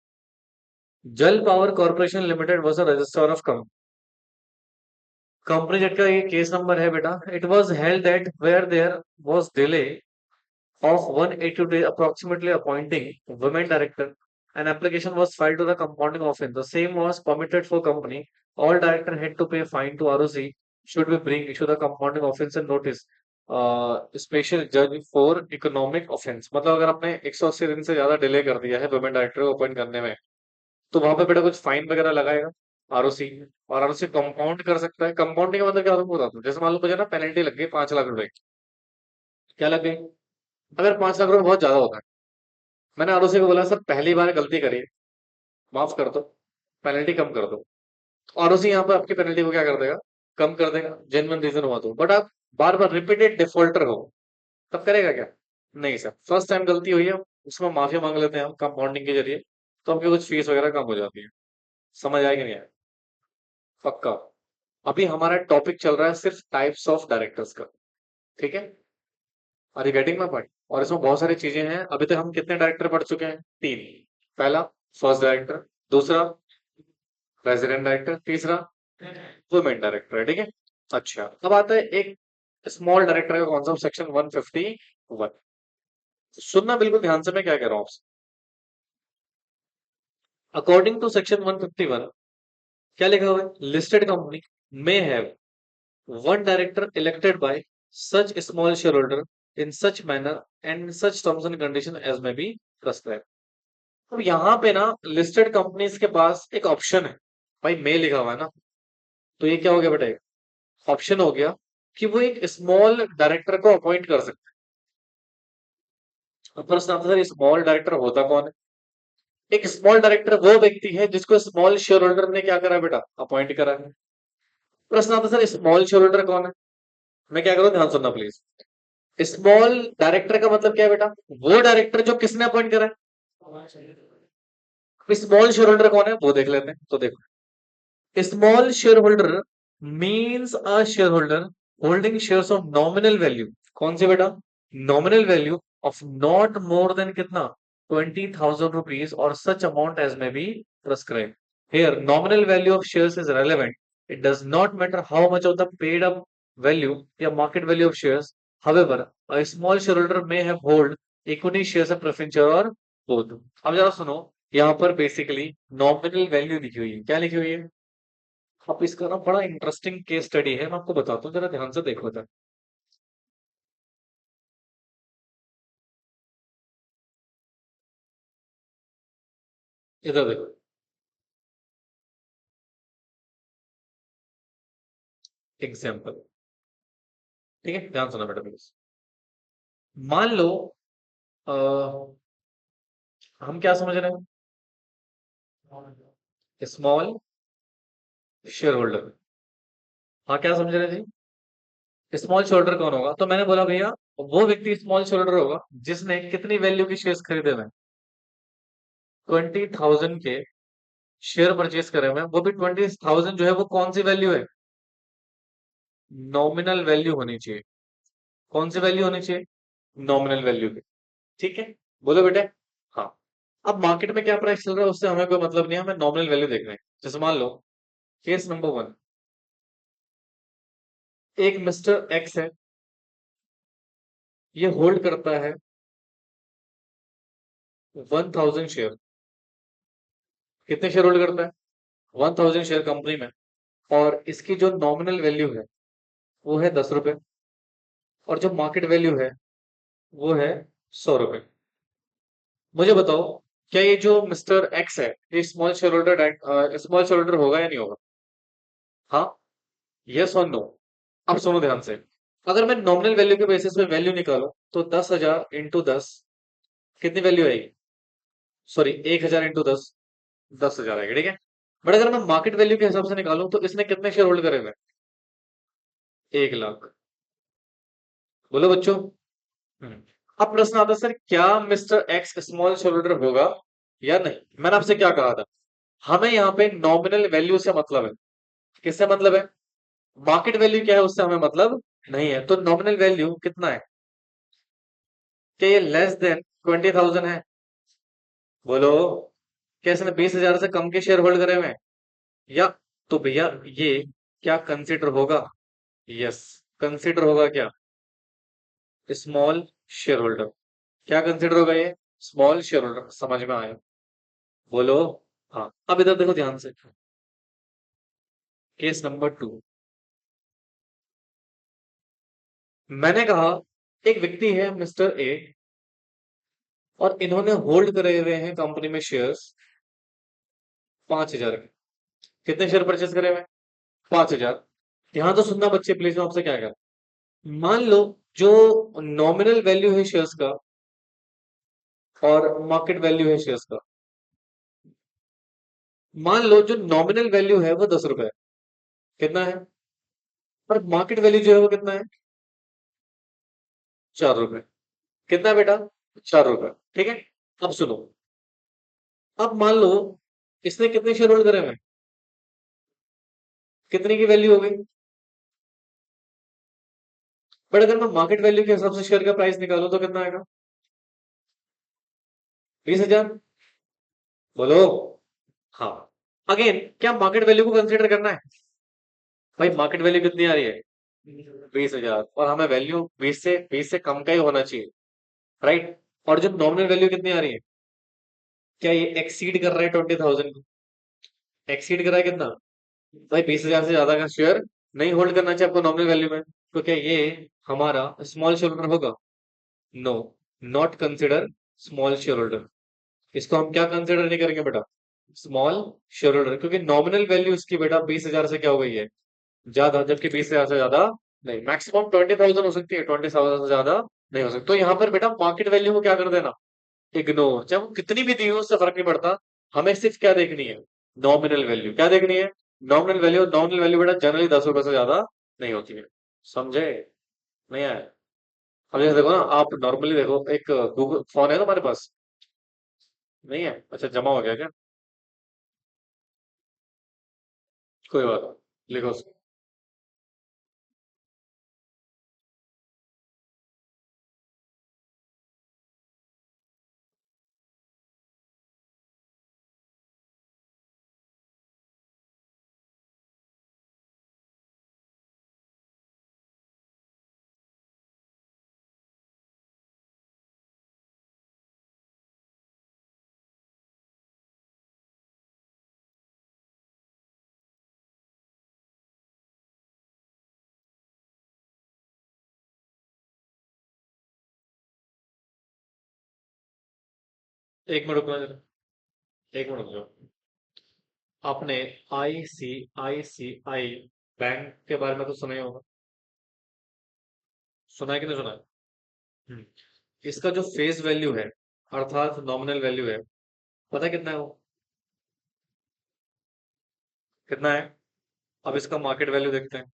Speaker 1: Jal power corporation limited versus registrar of company जेट का ये केस नंबर है बेटा। It was held that where there was delay of 180 days approximately appointing women director, an application was filed to the compounding office. The same was permitted for company. All director had to pay fine to ROC, should be bring issue the compounding offense and notice special जज for economic offence. मतलब अगर आपने 180 दिन से ज्यादा delay कर दिया है वुमेन डायरेक्टर को अपॉइंट करने में, तो वहां पे बेटा कुछ फाइन वगैरह लगाएगा आरओसी। और आरओसी कंपाउंड कर सकता है। कंपाउंडिंग का मतलब क्या, तुमको बताता हूँ। जैसे मान लो मुझे ना पेनल्टी लग गई 5 लाख रुपए। क्या लग गई? अगर 5 लाख रुपए बहुत ज्यादा होता है, मैंने आरओसी को बोला सर पहली बार गलती करी, माफ कर दो, पेनल्टी कम कर दो। आरओसी यहाँ पे आपकी पेनल्टी को क्या कर देगा? कम कर देगा, जेन्युइन रीजन हुआ तो। बट आप बार बार रिपीटेड डिफॉल्टर हो, तब करेगा क्या? नहीं सर, फर्स्ट टाइम गलती हुई है, उसमें माफी मांग लेते हैं हम कंपाउंडिंग के जरिए, तो हमकी कुछ फीस वगैरह कम हो जाती है। समझ आएगी नहीं आए? पक्का। अभी हमारा टॉपिक चल रहा है सिर्फ टाइप्स ऑफ डायरेक्टर्स का, ठीक है? Are you getting my point? और इसमें बहुत सारी चीजें हैं। अभी तक हम कितने डायरेक्टर पढ़ चुके हैं? तीन। पहला फर्स्ट डायरेक्टर, दूसरा रेजिडेंट डायरेक्टर, तीसरा वुमेन डायरेक्टर है, ठीक है। अच्छा, अब आता है एक स्मॉल डायरेक्टर का कॉन्सेप्ट, सेक्शन 151। सुनना बिल्कुल ध्यान से, मैं क्या कह रहा हूँ आपसे। अकॉर्डिंग टू सेक्शन 151, क्या लिखा हुआ है? Listed company may have one director elected by such small share holder in such manner and such terms and condition as may be prescribe. अब यहाँ पे ना लिस्टेड कंपनीज के पास एक ऑप्शन है। भाई मे लिखा हुआ है ना, तो ये क्या हो गया बेटा? ऑप्शन हो गया कि वो एक स्मॉल डायरेक्टर को अपॉइंट कर सकते हैं। अब प्रश्न आता है, सर स्मॉल डायरेक्टर होता कौन है? एक स्मॉल डायरेक्टर वो व्यक्ति है जिसको स्मॉल शेयर होल्डर ने क्या करा बेटा? अपॉइंट करा है। प्रश्न आता है, सर स्मॉल शेयर होल्डर कौन है? मैं क्या करूं, ध्यान सुनना प्लीज। स्मॉल डायरेक्टर का मतलब क्या है बेटा? वो डायरेक्टर जो किसने अपॉइंट करा है। स्मॉल शेयर होल्डर कौन है वो देख लेते हैं। तो देखो, small share holder means a share holder holding shares of nominal value. कौन सी बेटा? Nominal value of not more than कितना? 20,000 रुपीज और सच अमाउंट एज में be prescribe. Here, nominal value of shares is relevant. It does not matter how much of the paid up value या market value of shares. However, a small shareholder may have hold equity shares of preference share और both. अब जरा सुनो, यहाँ पर basically nominal value लिखी हुई है। क्या लिखी हुई है? अब इसका ना बड़ा इंटरेस्टिंग केस स्टडी है, मैं आपको बताता हूँ, जरा ध्यान से देखो इधर। इधर देखो, एग्जाम्पल। ठीक है, ध्यान सुना बेटा प्लीज। मान लो अ, हम क्या समझ रहे हैं? Small share holder. हाँ, क्या समझ रहे थे? स्मॉल शेयर होल्डर कौन होगा? तो मैंने बोला भैया, वो व्यक्ति स्मॉल शेयर होल्डर होगा जिसने कितनी वैल्यू के शेयर्स खरीदे हुए हैं? 20,000 के शेयर परचेस करे हुए हैं। वो भी 20,000 जो है वो कौन सी वैल्यू है? नॉमिनल वैल्यू होनी चाहिए। कौन सी वैल्यू होनी चाहिए? नॉमिनल वैल्यू की। ठीक है, बोलो बेटे। हाँ। अब मार्केट में क्या प्राइस चल रहा है उससे हमें कोई मतलब नहीं है, हमें नॉमिनल वैल्यू देख रहे हैं। जैसे मान लो, केस नंबर 1, एक मिस्टर एक्स है, ये होल्ड करता है 1,000 शेयर। कितने शेयर होल्ड करता है? 1,000 शेयर कंपनी में। और इसकी जो नॉमिनल वैल्यू है वो है 10 रुपए, और जो मार्केट वैल्यू है वो है 100 रुपए। मुझे बताओ, क्या ये जो मिस्टर एक्स है ये स्मॉल शेयर होल्डर होगा या नहीं होगा? हाँ, यस और नो। अब सुनो ध्यान से। अगर मैं नॉमिनल वैल्यू के बेसिस पे वैल्यू निकालूं तो 10,000 इंटू 10 कितनी वैल्यू आएगी? सॉरी, 1,000 इंटू 10 10,000 आएगी, ठीक है। बट अगर मैं मार्केट वैल्यू के हिसाब से निकालूं तो इसने कितने शेयर होल्ड करे हुए हैं? 1 लाख। बोलो बच्चों। हम्म। अब प्रश्न आता है, सर क्या mister x small share holder होगा या नहीं? मैंने आपसे क्या कहा था? हमें यहाँ पे नॉमिनल वैल्यू से मतलब है। किससे मतलब है? मार्केट वैल्यू क्या है उससे हमें मतलब नहीं है। तो नॉमिनल वैल्यू कितना है? क्या ये लेस देन 20,000 है? बोलो। क्या इसने 20,000 से कम के शेयर होल्ड करे हुए हैं? या तो भैया ये क्या कंसिडर होगा? यस, कंसिडर होगा क्या? Small share holder. क्या कंसिडर होगा ये? Small share holder. समझ में आया? बोलो। हाँ, अब इधर देखो ध्यान से। केस नंबर 2, मैंने कहा एक व्यक्ति है मिस्टर ए, और इन्होंने होल्ड करे हुए हैं कंपनी में शेयर्स 5,000 के। कितने शेयर परचेस करे हुए हैं? 5,000। ध्यान तो सुनना बच्चे प्लीज, मैं आपसे क्या कह रहा हूं। मान लो जो नॉमिनल वैल्यू है शेयर्स का और मार्केट वैल्यू है शेयर्स का, मान लो जो नॉमिनल वैल्यू है वो 10 रुपए है। कितना है? और मार्केट वैल्यू जो है वो कितना है? 4 रुपए। कितना है बेटा? 4 रुपए। ठीक है। अब सुनो, अब मान लो इसने कितने शेयर होल्ड करे हुए हैं? कितने की वैल्यू हो गई? बट अगर मैं मार्केट वैल्यू के हिसाब से शेयर का प्राइस निकालूं तो कितना आएगा? 20,000। बोलो। हाँ। अगेन, क्या मार्केट वैल्यू को कंसीडर करना है? भाई मार्केट वैल्यू कितनी आ रही है? 20,000, और हमें वैल्यू 20 से कम का ही होना चाहिए, राइट? और जो नॉमिनल वैल्यू कितनी आ रही है? क्या ये एक्सीड कर रहा है 20,000 को? एक्सीड कर रहा है कितना? भाई 20,000 से ज्यादा का शेयर नहीं होल्ड करना चाहिए आपको नॉमिनल वैल्यू में। तो क्या ये हमारा स्मॉल शेयर होल्डर होगा? No, not consider small share holder. इसको हम क्या कंसिडर नहीं करेंगे बेटा? स्मॉल शेयर होल्डर, क्योंकि नॉमिनल वैल्यू इसकी बेटा 20,000 से क्या हो गई है? ज्यादा, जबकि 20,000 से ज्यादा नहीं। मैक्सिमम 20,000 हो सकती है, 20,000 से ज्यादा नहीं हो सकती। तो यहाँ पर बेटा मार्केट वैल्यू को क्या कर देना? इग्नोर। चाहे वो कितनी भी दी हो उससे फर्क नहीं पड़ता। हमें सिर्फ क्या देखनी है? Nominal value. क्या देखनी है? Nominal value. नॉमिनल वैल्यू बेटा जनरली 10 रुपए से ज्यादा नहीं होती है। समझे? नहीं आया? अब जैसे देखो ना, आप नॉर्मली देखो, एक गूगल फोन है तुम्हारे पास? नहीं है? अच्छा, जमा हो गया क्या? कोई बात नहीं, लिखो उसको। एक मिनट रुकना जरा। एक मिनट रुक जाओ। आपने ICICI बैंक के बारे में तो सुना ही होगा। सुना है कि नहीं सुना है? हम्म। इसका जो फेस वैल्यू है, अर्थात नॉमिनल वैल्यू है, पता है कितना है वो? कितना है? अब इसका मार्केट वैल्यू देखते हैं।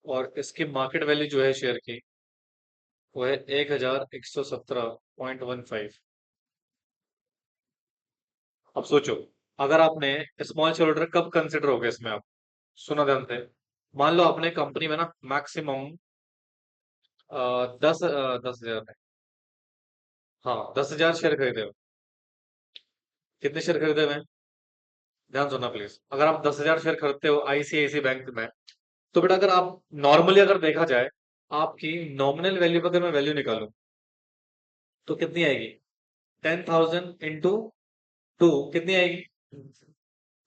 Speaker 1: और इसकी मार्केट वैल्यू जो है शेयर की, वो है 1,117.15। अब सोचो, अगर आपने स्मॉल शेयर होल्डर कब कंसिडर हो गए इसमें आप? सुनो ध्यान से। मान लो आपने कंपनी में ना मैक्सिमम 10,000, हाँ 10,000 शेयर खरीदे हो। कितने शेयर खरीदे हुए हैं? ध्यान सुनना प्लीज। अगर आप 10,000 शेयर खरीदते हो ICICI बैंक में, तो बेटा अगर आप नॉर्मली अगर देखा जाए, आपकी नॉमिनल वैल्यू पर अगर मैं वैल्यू निकालूं तो कितनी आएगी? 10,000 इंटू 2 कितनी आएगी?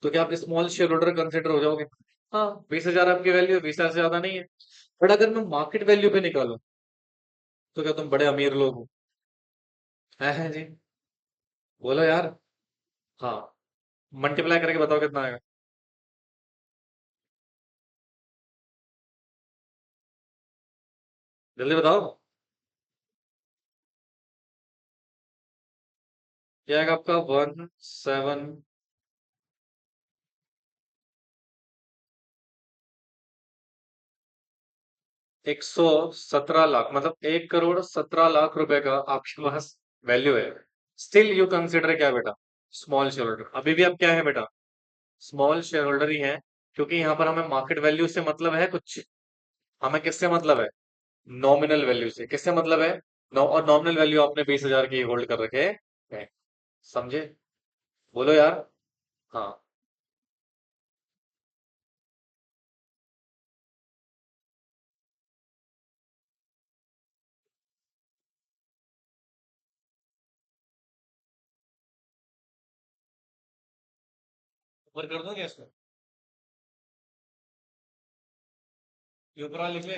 Speaker 1: तो क्या आप स्मॉल शेयर होल्डर कंसिडर हो जाओगे? हाँ, 20,000 आपकी वैल्यू है, 20,000 से ज्यादा नहीं है। बट अगर मैं मार्केट वैल्यू पे निकालूं, तो क्या तुम बड़े अमीर लोग हो? हैं जी? बोलो यार। हाँ, मल्टीप्लाई करके बताओ कितना आएगा। जल्दी बताओ। क्या आएगा आपका? 17। 117 लाख, मतलब 1,17,00,000 रुपए का आपके पास वैल्यू है। स्टिल यू कंसिडर क्या बेटा? Small share holder. अभी भी आप क्या है बेटा? स्मॉल शेयर होल्डर ही है। क्योंकि यहाँ पर हमें मार्केट वैल्यू से मतलब है कुछ, हमें किससे मतलब है? नॉमिनल वैल्यू से। किससे मतलब है? और नॉमिनल वैल्यू आपने 20,000 की होल्ड कर रखे है। समझे? बोलो यार। हाँ। ऊपर कर दो क्या इसको? ये ऊपर वाला लिख ले।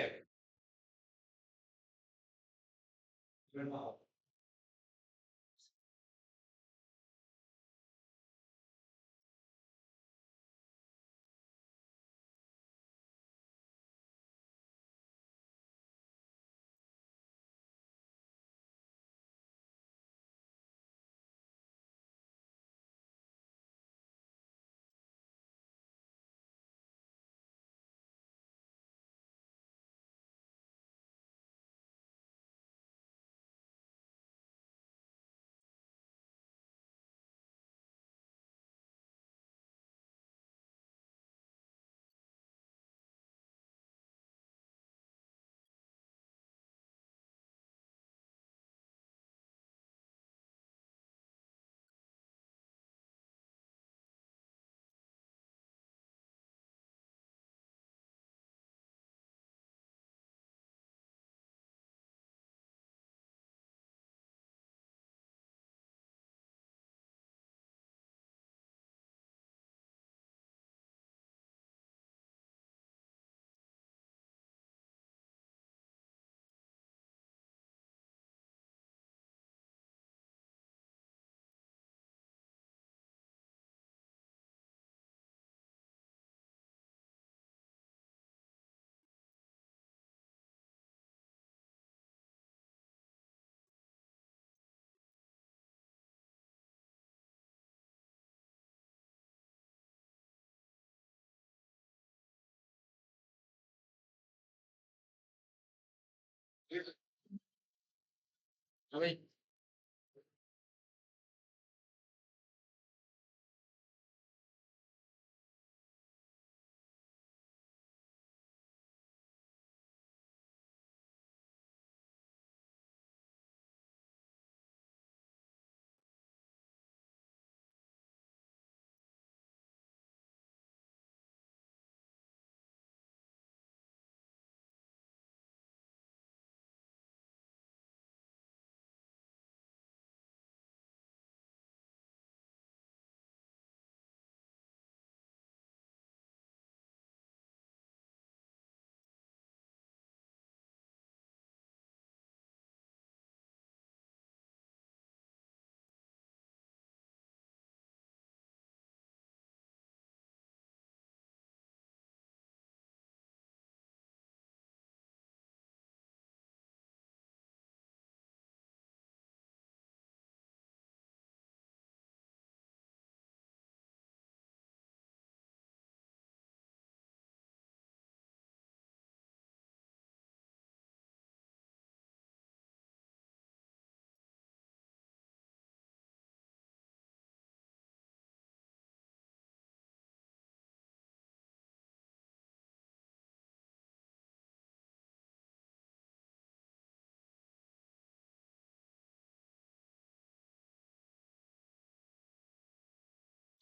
Speaker 1: भाई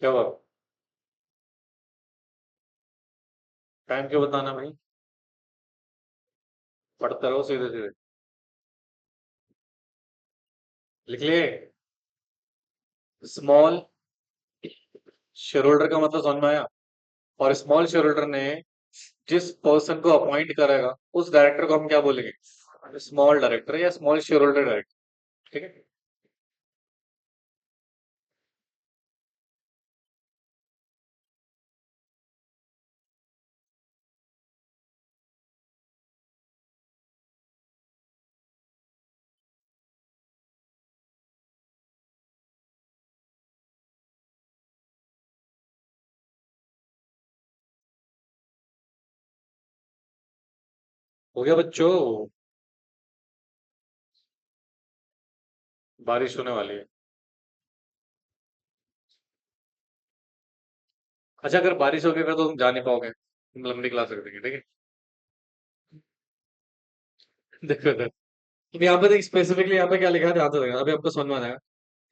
Speaker 1: क्या हुआ? टाइम क्यों बताना भाई? पढ़ते रहो सीधे सीधे। लिख लिए? स्मॉल शेयर होल्डर का मतलब समझ में आया? और स्मॉल शेयर होल्डर ने जिस पर्सन को अपॉइंट करेगा उस डायरेक्टर को हम क्या बोलेंगे? स्मॉल डायरेक्टर या स्मॉल शेयर होल्डर डायरेक्टर। ठीक है। हो गया बच्चों? बारिश होने वाली है। अच्छा, अगर बारिश हो गई फिर तो तुम जा नहीं पाओगे, तुम लंबी क्लास रख देंगे, ठीक है। देखो देखो, अब यहाँ पे देख स्पेसिफिकली यहाँ पे क्या लिखा है, ध्यान से देखना, अभी आपको समझ में आ जाएगा।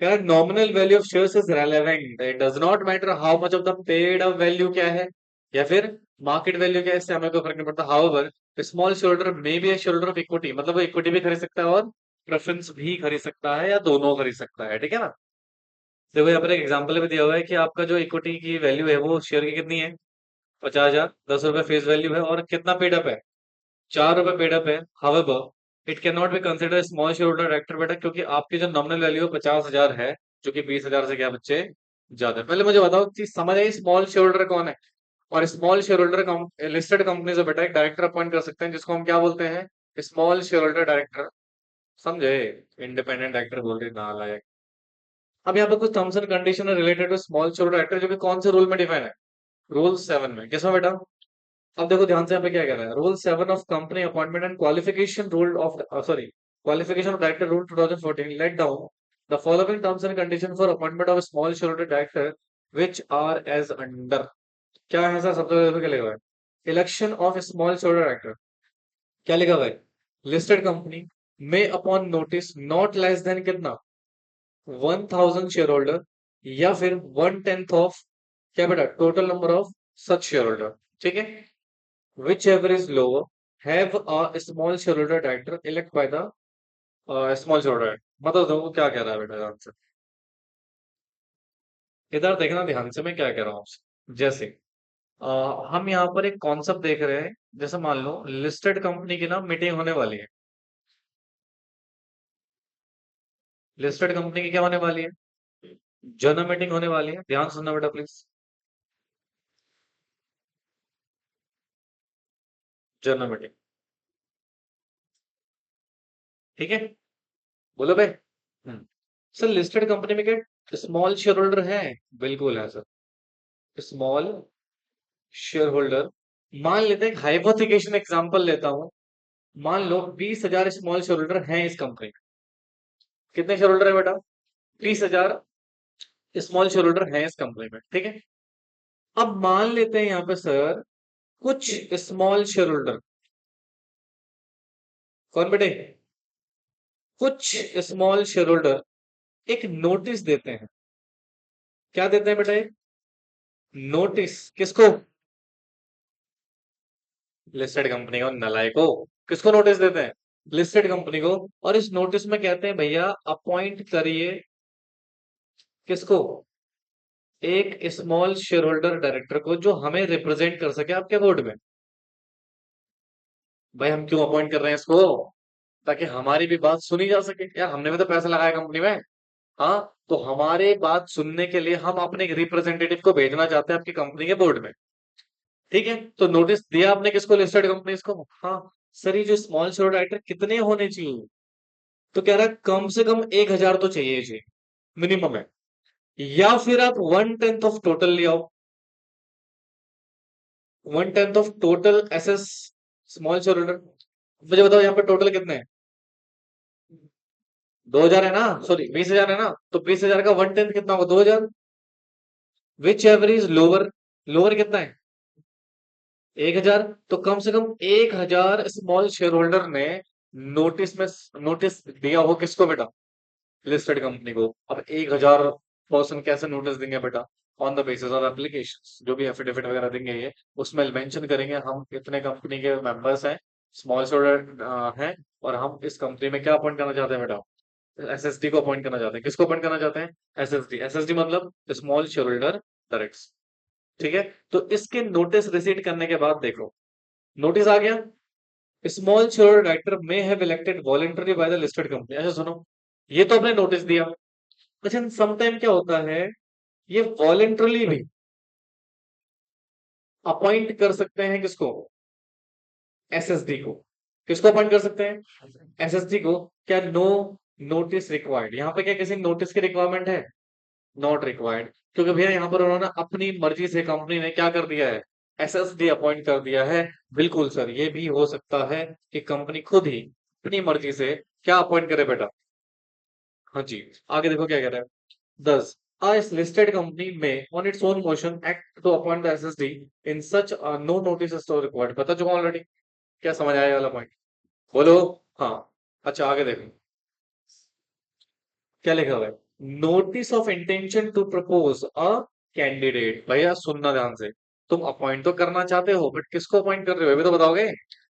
Speaker 1: कह रहा है nominal value of shares is relevant, it does not matter how much of the paid up value क्या है या फिर मार्केट वैल्यू क्या है, इससे हमें कोई फर्क नहीं पड़ता। However small share holder may be A share holder of equity, मतलब वो इक्विटी भी खरीद सकता है और प्रेफरेंस भी खरीद सकता है या दोनों खरीद सकता है, ठीक है ना। देखो यहाँ पर एक एग्जांपल भी दिया हुआ है कि आपका जो इक्विटी की वैल्यू है वो शेयर की कितनी है, 50,000, 10 रुपए फेस वैल्यू है और कितना पेड अप है, 4 रुपए पेड अप है। However it can not be consider small share holder director बेटा, क्योंकि आपकी जो नॉमिनल वैल्यू है 50,000 है, जो कि 20,000 से क्या बच्चे ज्यादा है। पहले मुझे बताओ कि समझ आई स्मॉल शेयर होल्डर कौन है? और small share holder listed company से बेटा एक डायरेक्टर अपॉइंट कर सकते हैं जिसको हम क्या बोलते हैं? Small share holder director. समझे? इंडिपेंडेंट डायरेक्टर बोल रही ना लायक। अब यहाँ पे कुछ terms and condition related to small share holder director जो कि कौन से रूल में डिफाइन है? रूल 7 में। किसमें बेटा? अब देखो ध्यान से यहाँ पे क्या कह रहा है, rule 7 of company appointment and qualification rule of sorry qualification of director rule 2014 let down the following terms and condition for appointment of small share holder director which are as under. क्या है सर? सबसे पहले क्या लिखा हुआ है? Election of small share holder director. क्या लिखा हुआ है? लिस्टेड कंपनी में upon notice not less than कितना, 1,000 शेयर होल्डर या फिर 1/10 ऑफ क्या बेटा total number of such share holder, ठीक है। whichever is lower have a small shareholder director elect by the small shareholder। मतलब दो क्या कह रहा है बेटा ध्यान से, इधर देखना ध्यान से मैं क्या कह रहा हूँ आपसे। जैसे हम यहाँ पर एक कॉन्सेप्ट देख रहे हैं, जैसे मान लो लिस्टेड कंपनी की ना मीटिंग होने वाली है। लिस्टेड कंपनी की क्या होने वाली है? जनरल मीटिंग होने वाली है, ध्यान सुनना बेटा प्लीज। जनरल मीटिंग, ठीक है। बोलो भाई। सर लिस्टेड कंपनी में क्या स्मॉल शेयर होल्डर है? बिल्कुल है सर, स्मॉल शेयर होल्डर। मान लेते हैं हाइपोथेटिकल एग्जांपल लेता हूं, मान लो 20,000 स्मॉल शेयर होल्डर हैं इस कंपनी में। कितने शेयर होल्डर है बेटा? 20,000 स्मॉल शेयर होल्डर हैं इस कंपनी में, ठीक है। अब मान लेते हैं यहाँ पे सर, कुछ स्मॉल शेयर होल्डर, कौन बेटे? कुछ स्मॉल शेयर होल्डर एक नोटिस देते हैं। क्या देते हैं बेटा? एक नोटिस। किसको? लिस्टेड कंपनी को, नलायको। किसको नोटिस देते हैं? लिस्टेड कंपनी को। और इस नोटिस में कहते हैं भैया अपॉइंट करिए, किसको? एक स्मॉल शेयर होल्डर डायरेक्टर को जो हमें रिप्रेजेंट कर सके आपके बोर्ड में। भाई हम क्यों अपॉइंट कर रहे हैं इसको? ताकि हमारी भी बात सुनी जा सके, यार हमने भी तो पैसा लगाया कंपनी में। हाँ, तो हमारे बात सुनने के लिए हम अपने एक रिप्रेजेंटेटिव को भेजना चाहते हैं आपकी कंपनी के बोर्ड में। ठीक है, तो नोटिस दिया आपने किसको? लिस्टेड कंपनीज को। हाँ सर, ये जो स्मॉल शेयर डायरेक्टर कितने होने चाहिए? तो कह रहा है कम से कम 1,000 तो चाहिए, चाहिए मिनिमम है। या फिर आप 1/10 ऑफ टोटल ले आओ। 1/10 of total SS small share holder. मुझे बताओ यहाँ पे टोटल कितने हैं? 2,000 है ना, सॉरी 20,000 है ना, तो 20,000 का 1/10 कितना होगा? 2,000। Which ever is lower? Lower कितना है? 1,000। तो कम से कम 1,000 स्मॉल शेयर होल्डर ने नोटिस में नोटिस दिया हो किसको बेटा? लिस्टेड कंपनी को। अब 1,000 पर्सन कैसे नोटिस देंगे बेटा? On the basis of application, जो भी एफिडेविट वगैरह देंगे ये, उसमें मेंशन करेंगे हम इतने कंपनी के मेंबर्स हैं, स्मॉल शेयर हैं, और हम इस कंपनी में क्या अपॉइंट करना चाहते हैं बेटा? एसएसडी को अपॉइंट करना चाहते हैं। किसको अपॉइंट करना चाहते हैं? एसएसडी। एसएसडी मतलब स्मॉल शेयर होल्डर डायरेक्ट। ठीक है, तो इसके नोटिस रिसीट करने के बाद देखो, नोटिस आ गया, small share director may have elected voluntary by the listed company. अच्छा सुनो, ये तो आपने नोटिस दिया। अच्छा, समटाइम क्या होता है, ये वॉलेंटरली भी अपॉइंट कर सकते हैं किसको? एसएसडी को। किसको अपॉइंट कर सकते हैं? एसएसडी को। क्या नो नोटिस रिक्वायर्ड? यहाँ पे क्या किसी नोटिस की रिक्वायरमेंट है? नॉट रिक्वायर्ड, क्योंकि भैया यहाँ पर उन्होंने अपनी मर्जी से कंपनी ने क्या कर दिया है? एसएसडी अपॉइंट कर दिया है। बिल्कुल सर, ये भी हो सकता है कि कंपनी खुद ही अपनी मर्जी से क्या अपॉइंट करे बेटा? हाँ जी। आगे देखो क्या कह रहा है। 10. A listed company may, on its own motion, act to appoint the SSD in such no notice is so required. बता चुका ऑलरेडी। क्या समझ आया ये वाला पॉइंट? बोलो। हाँ। अच्छा आगे देखो क्या लिखा हुआ है। Notice of intention to propose a candidate. भैया सुनना ध्यान से, तुम अपॉइंट तो करना चाहते हो, बट किसको अपॉइंट कर रहे हो ये भी तो बताओगे।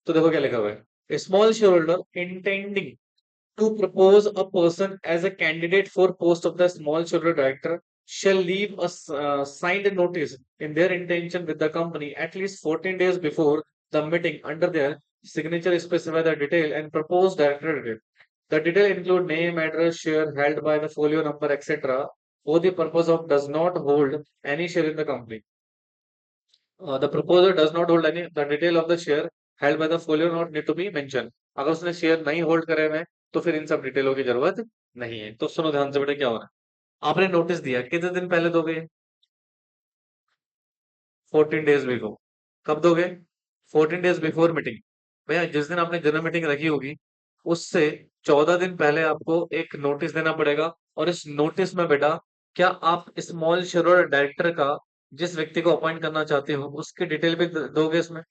Speaker 1: तो देखो क्या लिखा हुआ है। Small share holder intending to propose a person as a candidate for post of the small shareholder director shall leave a signed notice in their intention with the company at least 14 days before the meeting. Under their signature specify the detail and proposed director detail. The detail include name, address, share held by the folio number, etc. For the purpose of does not hold any share in the company. The proposer does not hold any, the detail of the share held by the folio not need to be mentioned. अगर उसने share नहीं hold करे हुए हैं तो फिर इन सब डिटेलों की जरूरत नहीं है। तो सुनो ध्यान से बेटा क्या हो रहा है। आपने नोटिस दिया, कितने दिन पहले दोगे? 14 डेज बिफोर। कब दोगे? 14 डेज बिफोर मीटिंग। भैया जिस दिन आपने जनरल मीटिंग रखी होगी, उससे 14 दिन पहले आपको एक नोटिस देना पड़ेगा। और इस नोटिस में बेटा, क्या आप स्मॉल शेयर होल्डर डायरेक्टर का, जिस व्यक्ति को अपॉइंट करना चाहते हो, उसकी डिटेल भी दोगे इसमें?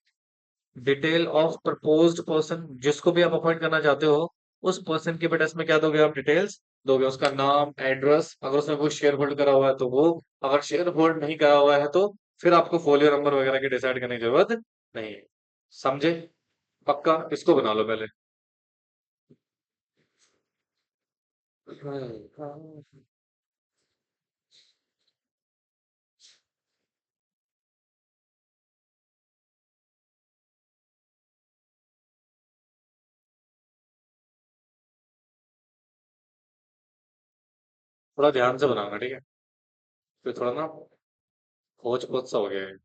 Speaker 1: डिटेल ऑफ प्रपोज्ड पर्सन, जिसको भी आप अपॉइंट करना चाहते हो, उस पर्सन के बेटा इसमें क्या दोगे? आप डिटेल्स दोगे, उसका नाम, एड्रेस, अगर उसने कोई शेयर होल्ड करा हुआ है तो वो, अगर शेयर होल्ड नहीं करा हुआ है तो फिर आपको फोलियो नंबर वगैरह की डिसाइड करने की जरूरत नहीं है। समझे? पक्का? इसको बना लो पहले। थोड़ा ध्यान से बनाना, ठीक है? फिर थोड़ा ना खोज खोज सा हो गया है।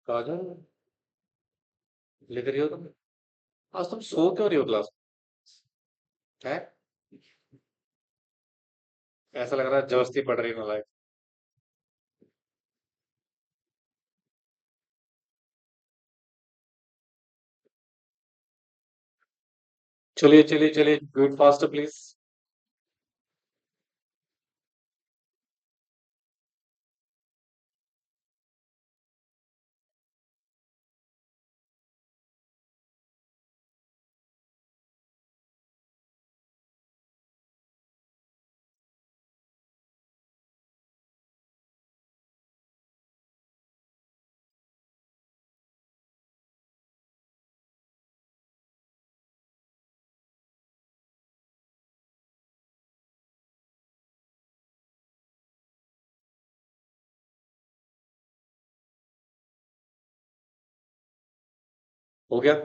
Speaker 1: काजल, लिख रही हो तुम? आज तुम सो क्यों रही हो क्लास? है। ऐसा लग रहा है जबरदस्ती पड़ रही है। चलिए चलिए चलिए, डू इट फास्ट प्लीज। हो गया।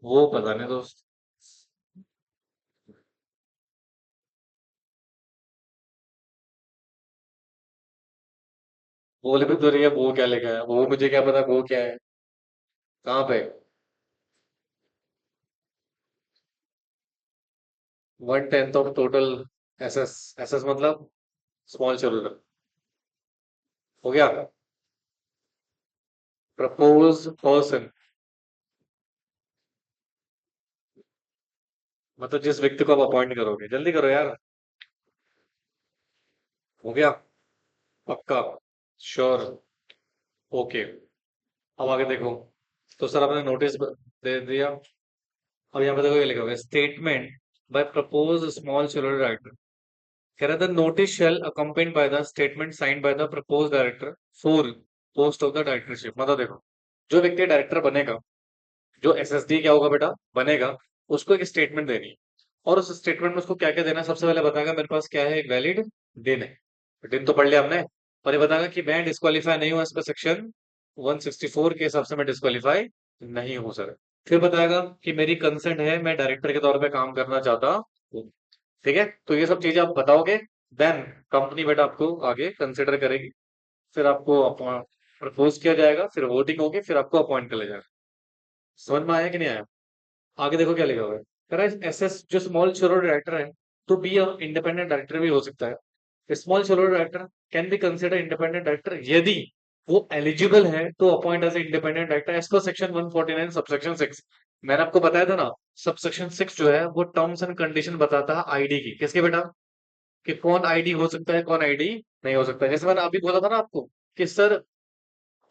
Speaker 1: वो पता नहीं दोस्त। वो लिख तो रही है, वो क्या लिखा है, वो मुझे क्या पता वो क्या है। कहाँ पे? 1/10 ऑफ टोटल। एसएस। एसएस मतलब स्मॉल चिल्ड्रन। हो गया। प्रपोज पर्सन, मतलब जिस व्यक्ति को आप अपॉइंट करोगे, जल्दी करो यार। हो गया। पक्का? श्योर? ओके। अब आगे देखो। तो सर आपने नोटिस दे दिया। अब यहाँ पे देखो ये लिखा हुआ है, statement by propose small children director. कह रहा था notice shall accompanied by the statement signed by the propose director for post of the directorship. मतलब देखो, जो व्यक्ति डायरेक्टर बनेगा, जो एसएसडी क्या होगा बेटा, बनेगा, उसको एक स्टेटमेंट देनी है। और उस स्टेटमेंट में उसको क्या क्या देना है, सबसे पहले बताएगा मेरे पास क्या है, एक वैलिड दिन है। दिन तो पढ़ लिया हमने। और ये बताएगा कि मैं डिस्क्वालीफाई नहीं हुआ इस पर, सेक्शन 164 के हिसाब से मैं डिस्क्वालीफाई नहीं हूँ सर। फिर बताएगा कि मेरी कंसेंट है, मैं डायरेक्टर के तौर पे काम करना चाहता हूँ। ठीक है, तो ये सब चीजें आप बताओगे, देन कंपनी बेटा आपको आगे कंसिडर करेगी। फिर आपको प्रपोज किया जाएगा, फिर वोटिंग होगी, फिर आपको अपॉइंट कर लिया जाएगा। समझ में आया कि नहीं आया? आगे देखो क्या लिखा हुआ है। कह रहा है एसएस जो स्मॉल शेयर डायरेक्टर है, तो बी इंडिपेंडेंट डायरेक्टर भी हो सकता है। Small share director can be consider independent director यदि वो एलिजिबल है to appoint as independent director as per section 149 subsection 6। मैंने आपको बताया था ना, सबसेक्शन 6 जो है वो टर्म्स एंड कंडीशन बताता है आईडी की। किसके बेटा? कि कौन आईडी हो सकता है, कौन आईडी नहीं हो सकता है। जैसे मैंने अभी बोला था ना आपको कि सर,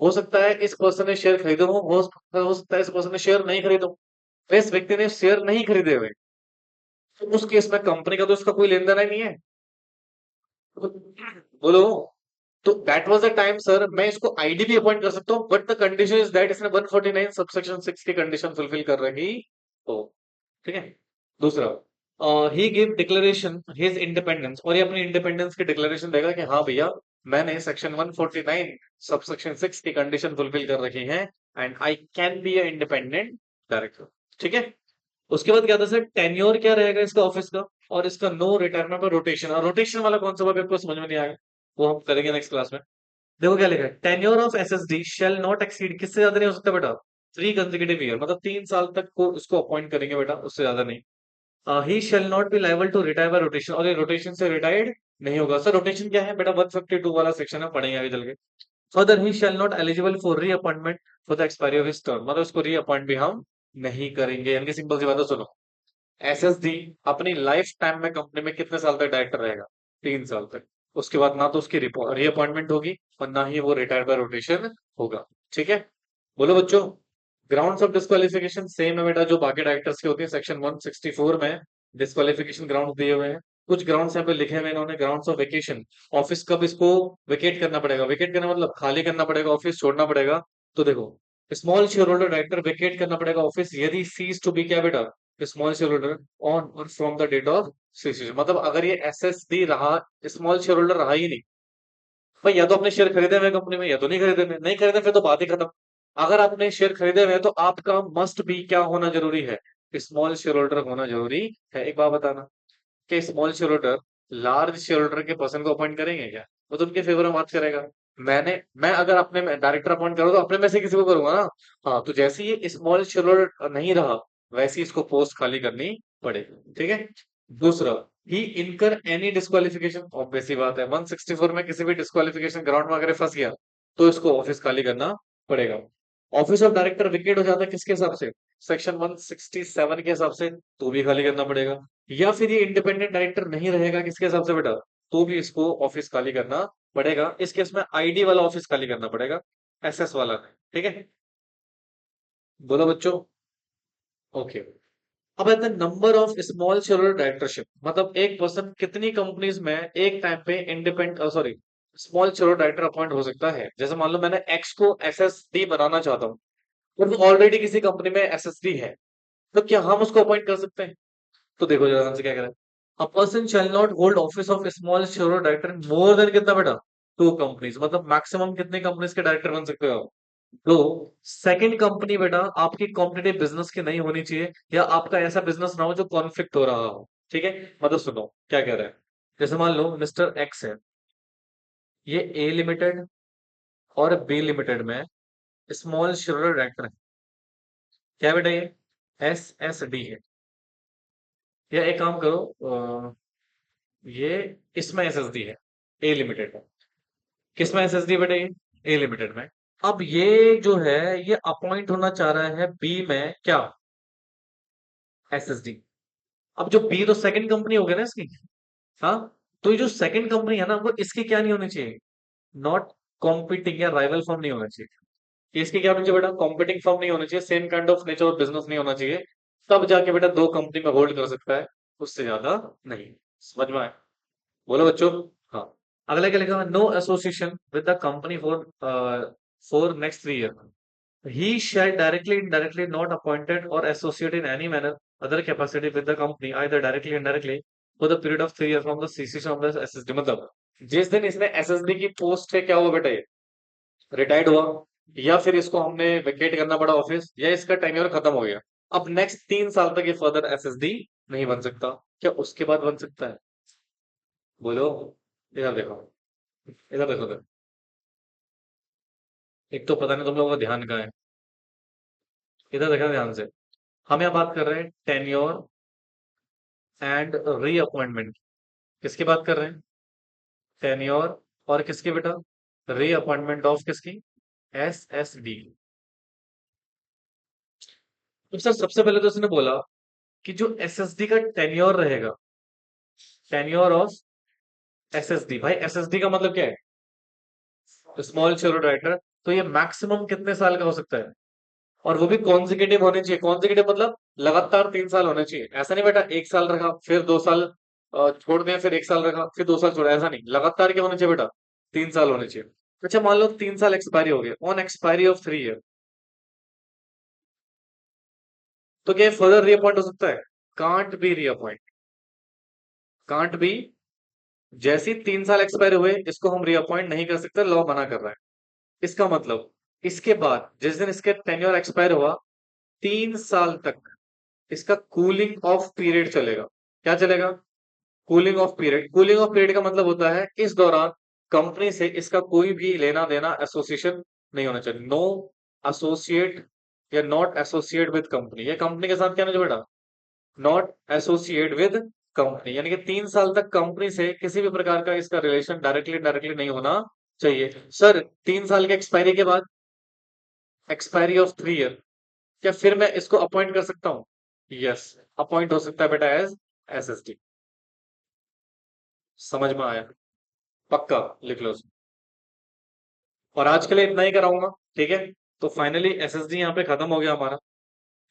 Speaker 1: हो सकता है इस पर्सन ने शेयर खरीदे हो सकता है इस पर्सन ने शेयर नहीं खरीदो। तो इस व्यक्ति ने शेयर नहीं खरीदे हुए, तो उस केस में कंपनी का तो इसका कोई लेन देन ही नहीं है। बोलो। तो that was the time sir, मैं इसको आईडी भी अपॉइंट कर सकता हूँ, but the condition is that इसने 149 सबसेक्शन 6 की कंडीशन फुलफिल कर रही हो। ठीक है। दूसरा, ही गिव डिक्लेरेशन हिज इंडिपेंडेंस, और ये अपनी इंडिपेंडेंस की डिक्लेरेशन देगा कि हाँ भैया, मैंने सेक्शन 149 सबसेक्शन 6 की कंडीशन फुलफिल कर रखी है, and I can be a independent director. ठीक है। उसके बाद क्या था सर, टेन्योर क्या रहेगा इसका ऑफिस का, और इसका नो रिटायरमेंट और रोटेशन। और रोटेशन वाला कौन सा वर्ड आपको समझ में नहीं आएगा, वो हम करेंगे नेक्स्ट क्लास में। देखो क्या लिखा है, tenure of SSD shall not exceed, किससे ज्यादा नहीं हो सकता बेटा, 3 कंसेक्यूटिव ईयर, मतलब 3 साल तक को इसको अपॉइंट करेंगे बेटा, उससे ज्यादा नहीं। He shall not be liable to retire by rotation, और ये रोटेशन से रिटायर्ड नहीं होगा। सर रोटेशन क्या है बेटा, 152 वाला सेक्शन है, पढ़ेंगे आगे चल के। Further he shall not eligible for reappointment for the expiry of his term, मतलब उसको रीअपॉइंट भी हम नहीं करेंगे। यानी कि सिंपल सी बात है, सुनो, एसएसडी अपनी लाइफ टाइम में कंपनी में कितने साल तक डायरेक्टर रहेगा? 3 साल तक। उसके बाद ना तो उसकी रीअपॉइंटमेंट होगी और ना ही वो रिटायर बाय रोटेशन होगा। ठीक है, बोलो बच्चों। ग्राउंड्स ऑफ डिस्क्वालिफिकेशन सेम है बेटा जो बाकी डायरेक्टर्स की होती है, सेक्शन 164 में डिस्क्वालिफिकेशन ग्राउंड दिए हुए हैं। कुछ ग्राउंड्स यहाँ पे लिखे हुए हैं इन्होंने, ग्राउंड्स ऑफ वेकेशन, ऑफिस कब इसको वेकेट करना पड़ेगा, वेकेट करना मतलब खाली करना पड़ेगा, ऑफिस छोड़ना पड़ेगा। तो देखो, small share holder director vacate करना पड़ेगा ऑफिस यदि सीज टू बी क्या बेटा, स्मॉल शेयर होल्डर ऑन और from the date of cessation, मतलब अगर ये एसएसडी रहा, स्मॉल शेयर होल्डर रहा ही नहीं, भाई या तो आपने शेयर खरीदे हुए कंपनी में या तो नहीं खरीदे हुए, नहीं खरीदे फिर तो बात ही खत्म। अगर आपने शेयर खरीदे हुए हैं तो आपका मस्ट बी क्या होना जरूरी है, स्मॉल शेयर होल्डर होना जरूरी है। एक बात बताना कि small share holder large share holder के पर्सन को अपॉइंट करेंगे क्या? वो तो उनके फेवर में बात करेगा। मैं अगर अपने डायरेक्टर अपॉइंट करूँ तो अपने में से किसी को करूंगा ना। हाँ, तो जैसे ही स्मॉल शेयर होल्डर नहीं रहा, वैसे ही इसको पोस्ट खाली करनी पड़ेगी। ठीक है। दूसरा, ही इनकर एनी डिस्क्वालिफिकेशन, ऑब्वियस सी बात है 164 में किसी भी डिस्क्वालिफिकेशन ग्राउंड में अगर ये फंस गया तो इसको ऑफिस खाली करना पड़ेगा। ऑफिस ऑफ डायरेक्टर विकेट हो जाता है किसके हिसाब से, सेक्शन 167 के हिसाब से, तो भी खाली करना पड़ेगा। या फिर ये इंडिपेंडेंट डायरेक्टर नहीं रहेगा किसके हिसाब से बेटा, तो भी इसको ऑफिस खाली करना पड़ेगा। इस केस में आईडी वाला ऑफिस खाली करना पड़ेगा, एसएस वाला नहीं। ठीक है, बोलो बच्चों। ओके, अब आता है number of small share directorship, मतलब एक पर्सन कितनी कंपनीज में एक टाइम पे independent sorry small share director appoint हो सकता है। जैसे मान लो मैंने एक्स को एसएसडी बनाना चाहता हूँ और वो ऑलरेडी किसी कंपनी में एसएसडी है, तो क्या हम उसको अपॉइंट कर सकते हैं? तो देखो जरा से क्या करें, a person shall not hold office of small share director more than कितना बेटा, 2 कंपनीज, मतलब मैक्सिमम कितने कंपनीज के डायरेक्टर बन सकते हो आप? तो सेकंड कंपनी बेटा आपकी कॉम्पिटिटिव बिजनेस की नहीं होनी चाहिए, या आपका ऐसा बिजनेस ना हो जो कॉन्फ्लिक्ट हो रहा हो। ठीक है, मतलब सुनो क्या कह रहा है। जैसे मान लो मिस्टर एक्स है, ये ए लिमिटेड और बी लिमिटेड में स्मॉल शेयर डायरेक्टर है। क्या बेटा ये एस एस डी है। या एक काम करो, ये इसमें एसएसडी है, ए लिमिटेड में। किसमें एसएसडी बेटा ये, ए लिमिटेड में। अब ये जो है ये अपॉइंट होना चाह रहा है बी में क्या, एसएसडी। अब जो बी तो सेकंड कंपनी हो गया ना इसकी। हाँ, तो ये जो सेकंड कंपनी है ना वो इसकी क्या नहीं होनी चाहिए, नॉट कॉम्पिटिंग या राइवल फर्म नहीं होना चाहिए। ये इसकी क्या होनी चाहिए बेटा, कॉम्पिटिंग फर्म नहीं होना चाहिए, same kind of nature of business नहीं होना चाहिए। तब जाके बेटा दो कंपनी में होल्ड कर सकता है, उससे ज्यादा नहीं। समझ में आया? बोलो बच्चों। हाँ, अगला क्या लिखा, no association with the company for next 3 year, he shall directly indirectly not appointed or associate in any manner other capacity with the company either directly or indirectly for the period of 3 years from the cessation of the SSD, मतलब जिस दिन इसने SSD की post से क्या हुआ बेटा, ये रिटायर्ड हुआ, या फिर इसको हमने वेकेट करना पड़ा ऑफिस, या इसका टेन्योर खत्म हो गया, अब नेक्स्ट 3 साल तक ये फर्दर एसएसडी नहीं बन सकता। क्या उसके बाद बन सकता है? बोलो। इधर देखो, इधर देखो इधर। एक तो पता नहीं तुम लोगों का ध्यान कहाँ है, इधर देखा ध्यान से। हम यहाँ बात कर रहे हैं टेन्योर एंड रीअपॉइंटमेंट। किसकी बात कर रहे हैं, टेन्योर, और किसकी बेटा, रीअपॉइंटमेंट ऑफ किसकी, एस एस डी। तो सर सबसे पहले तो उसने बोला कि जो एसएसडी का टेन्योर रहेगा, टेन्योर ऑफ एसएसडी, भाई एसएसडी का मतलब क्या है, स्मॉल शेयर राइटर, तो ये मैक्सिमम कितने साल का हो सकता है, और वो भी कॉन्जिक्यूटिव होने चाहिए। कॉन्जिक्यूटिव मतलब लगातार 3 साल होने चाहिए। ऐसा नहीं बेटा 1 साल रखा फिर 2 साल छोड़ दिया, फिर 1 साल रखा फिर 2 साल छोड़ा, ऐसा नहीं, लगातार क्या होने चाहिए बेटा, 3 साल होने चाहिए। अच्छा मान लो 3 साल एक्सपायरी हो गए, ऑन एक्सपायरी ऑफ 3 ईयर, तो क्या फर्दर रीअपॉइंट हो सकता है? Can't be reappoint, can't be. जैसे ही 3 साल एक्सपायर हुए इसको हम रीअपॉइंट नहीं कर सकते, लॉ मना कर रहा है। इसका मतलब इसके बाद जिस दिन इसके टेन्योर एक्सपायर हुआ, 3 साल तक इसका कूलिंग ऑफ पीरियड चलेगा। क्या चलेगा? Cooling of period. Cooling of period का मतलब होता है इस दौरान कंपनी से इसका कोई भी लेना देना एसोसिएशन नहीं होना चाहिए। नो एसोसिएट या नॉट एसोसिएट विद कंपनी, ये कंपनी के साथ क्या नहीं बेटा, नॉट एसोसिएट विद कंपनी, यानी कि 3 साल तक कंपनी से किसी भी प्रकार का इसका रिलेशन डायरेक्टली डायरेक्टली नहीं होना चाहिए। सर 3 साल के एक्सपायरी के बाद, एक्सपायरी ऑफ 3 ईयर, क्या फिर मैं इसको अपॉइंट कर सकता हूँ? यस, अपॉइंट हो सकता है बेटा एज एसएसडी। समझ में आया? पक्का लिख लो उसको। और आज के लिए इतना ही कराऊंगा, ठीक है? तो फाइनली एसएसडी यहाँ पे खत्म हो गया हमारा।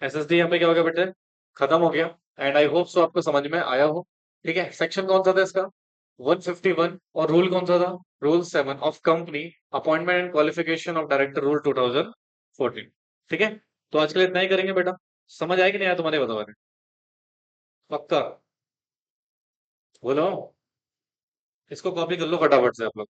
Speaker 1: एसएसडी यहाँ पे क्या हो गया बेटे? खत्म हो गया। एंड आई होप सो आपको समझ में आया हो। ठीक है, सेक्शन कौन सा था इसका? 151। और रूल कौन सा था? Rule 7 of company appointment and qualification of director, rule 2014। ठीक है, तो आज के लिए इतना ही करेंगे बेटा। समझ आया कि नहीं आया तुम्हारे बताओ? पक्का? बोलो। इसको कॉपी कर लो फटाफट से आप लोग।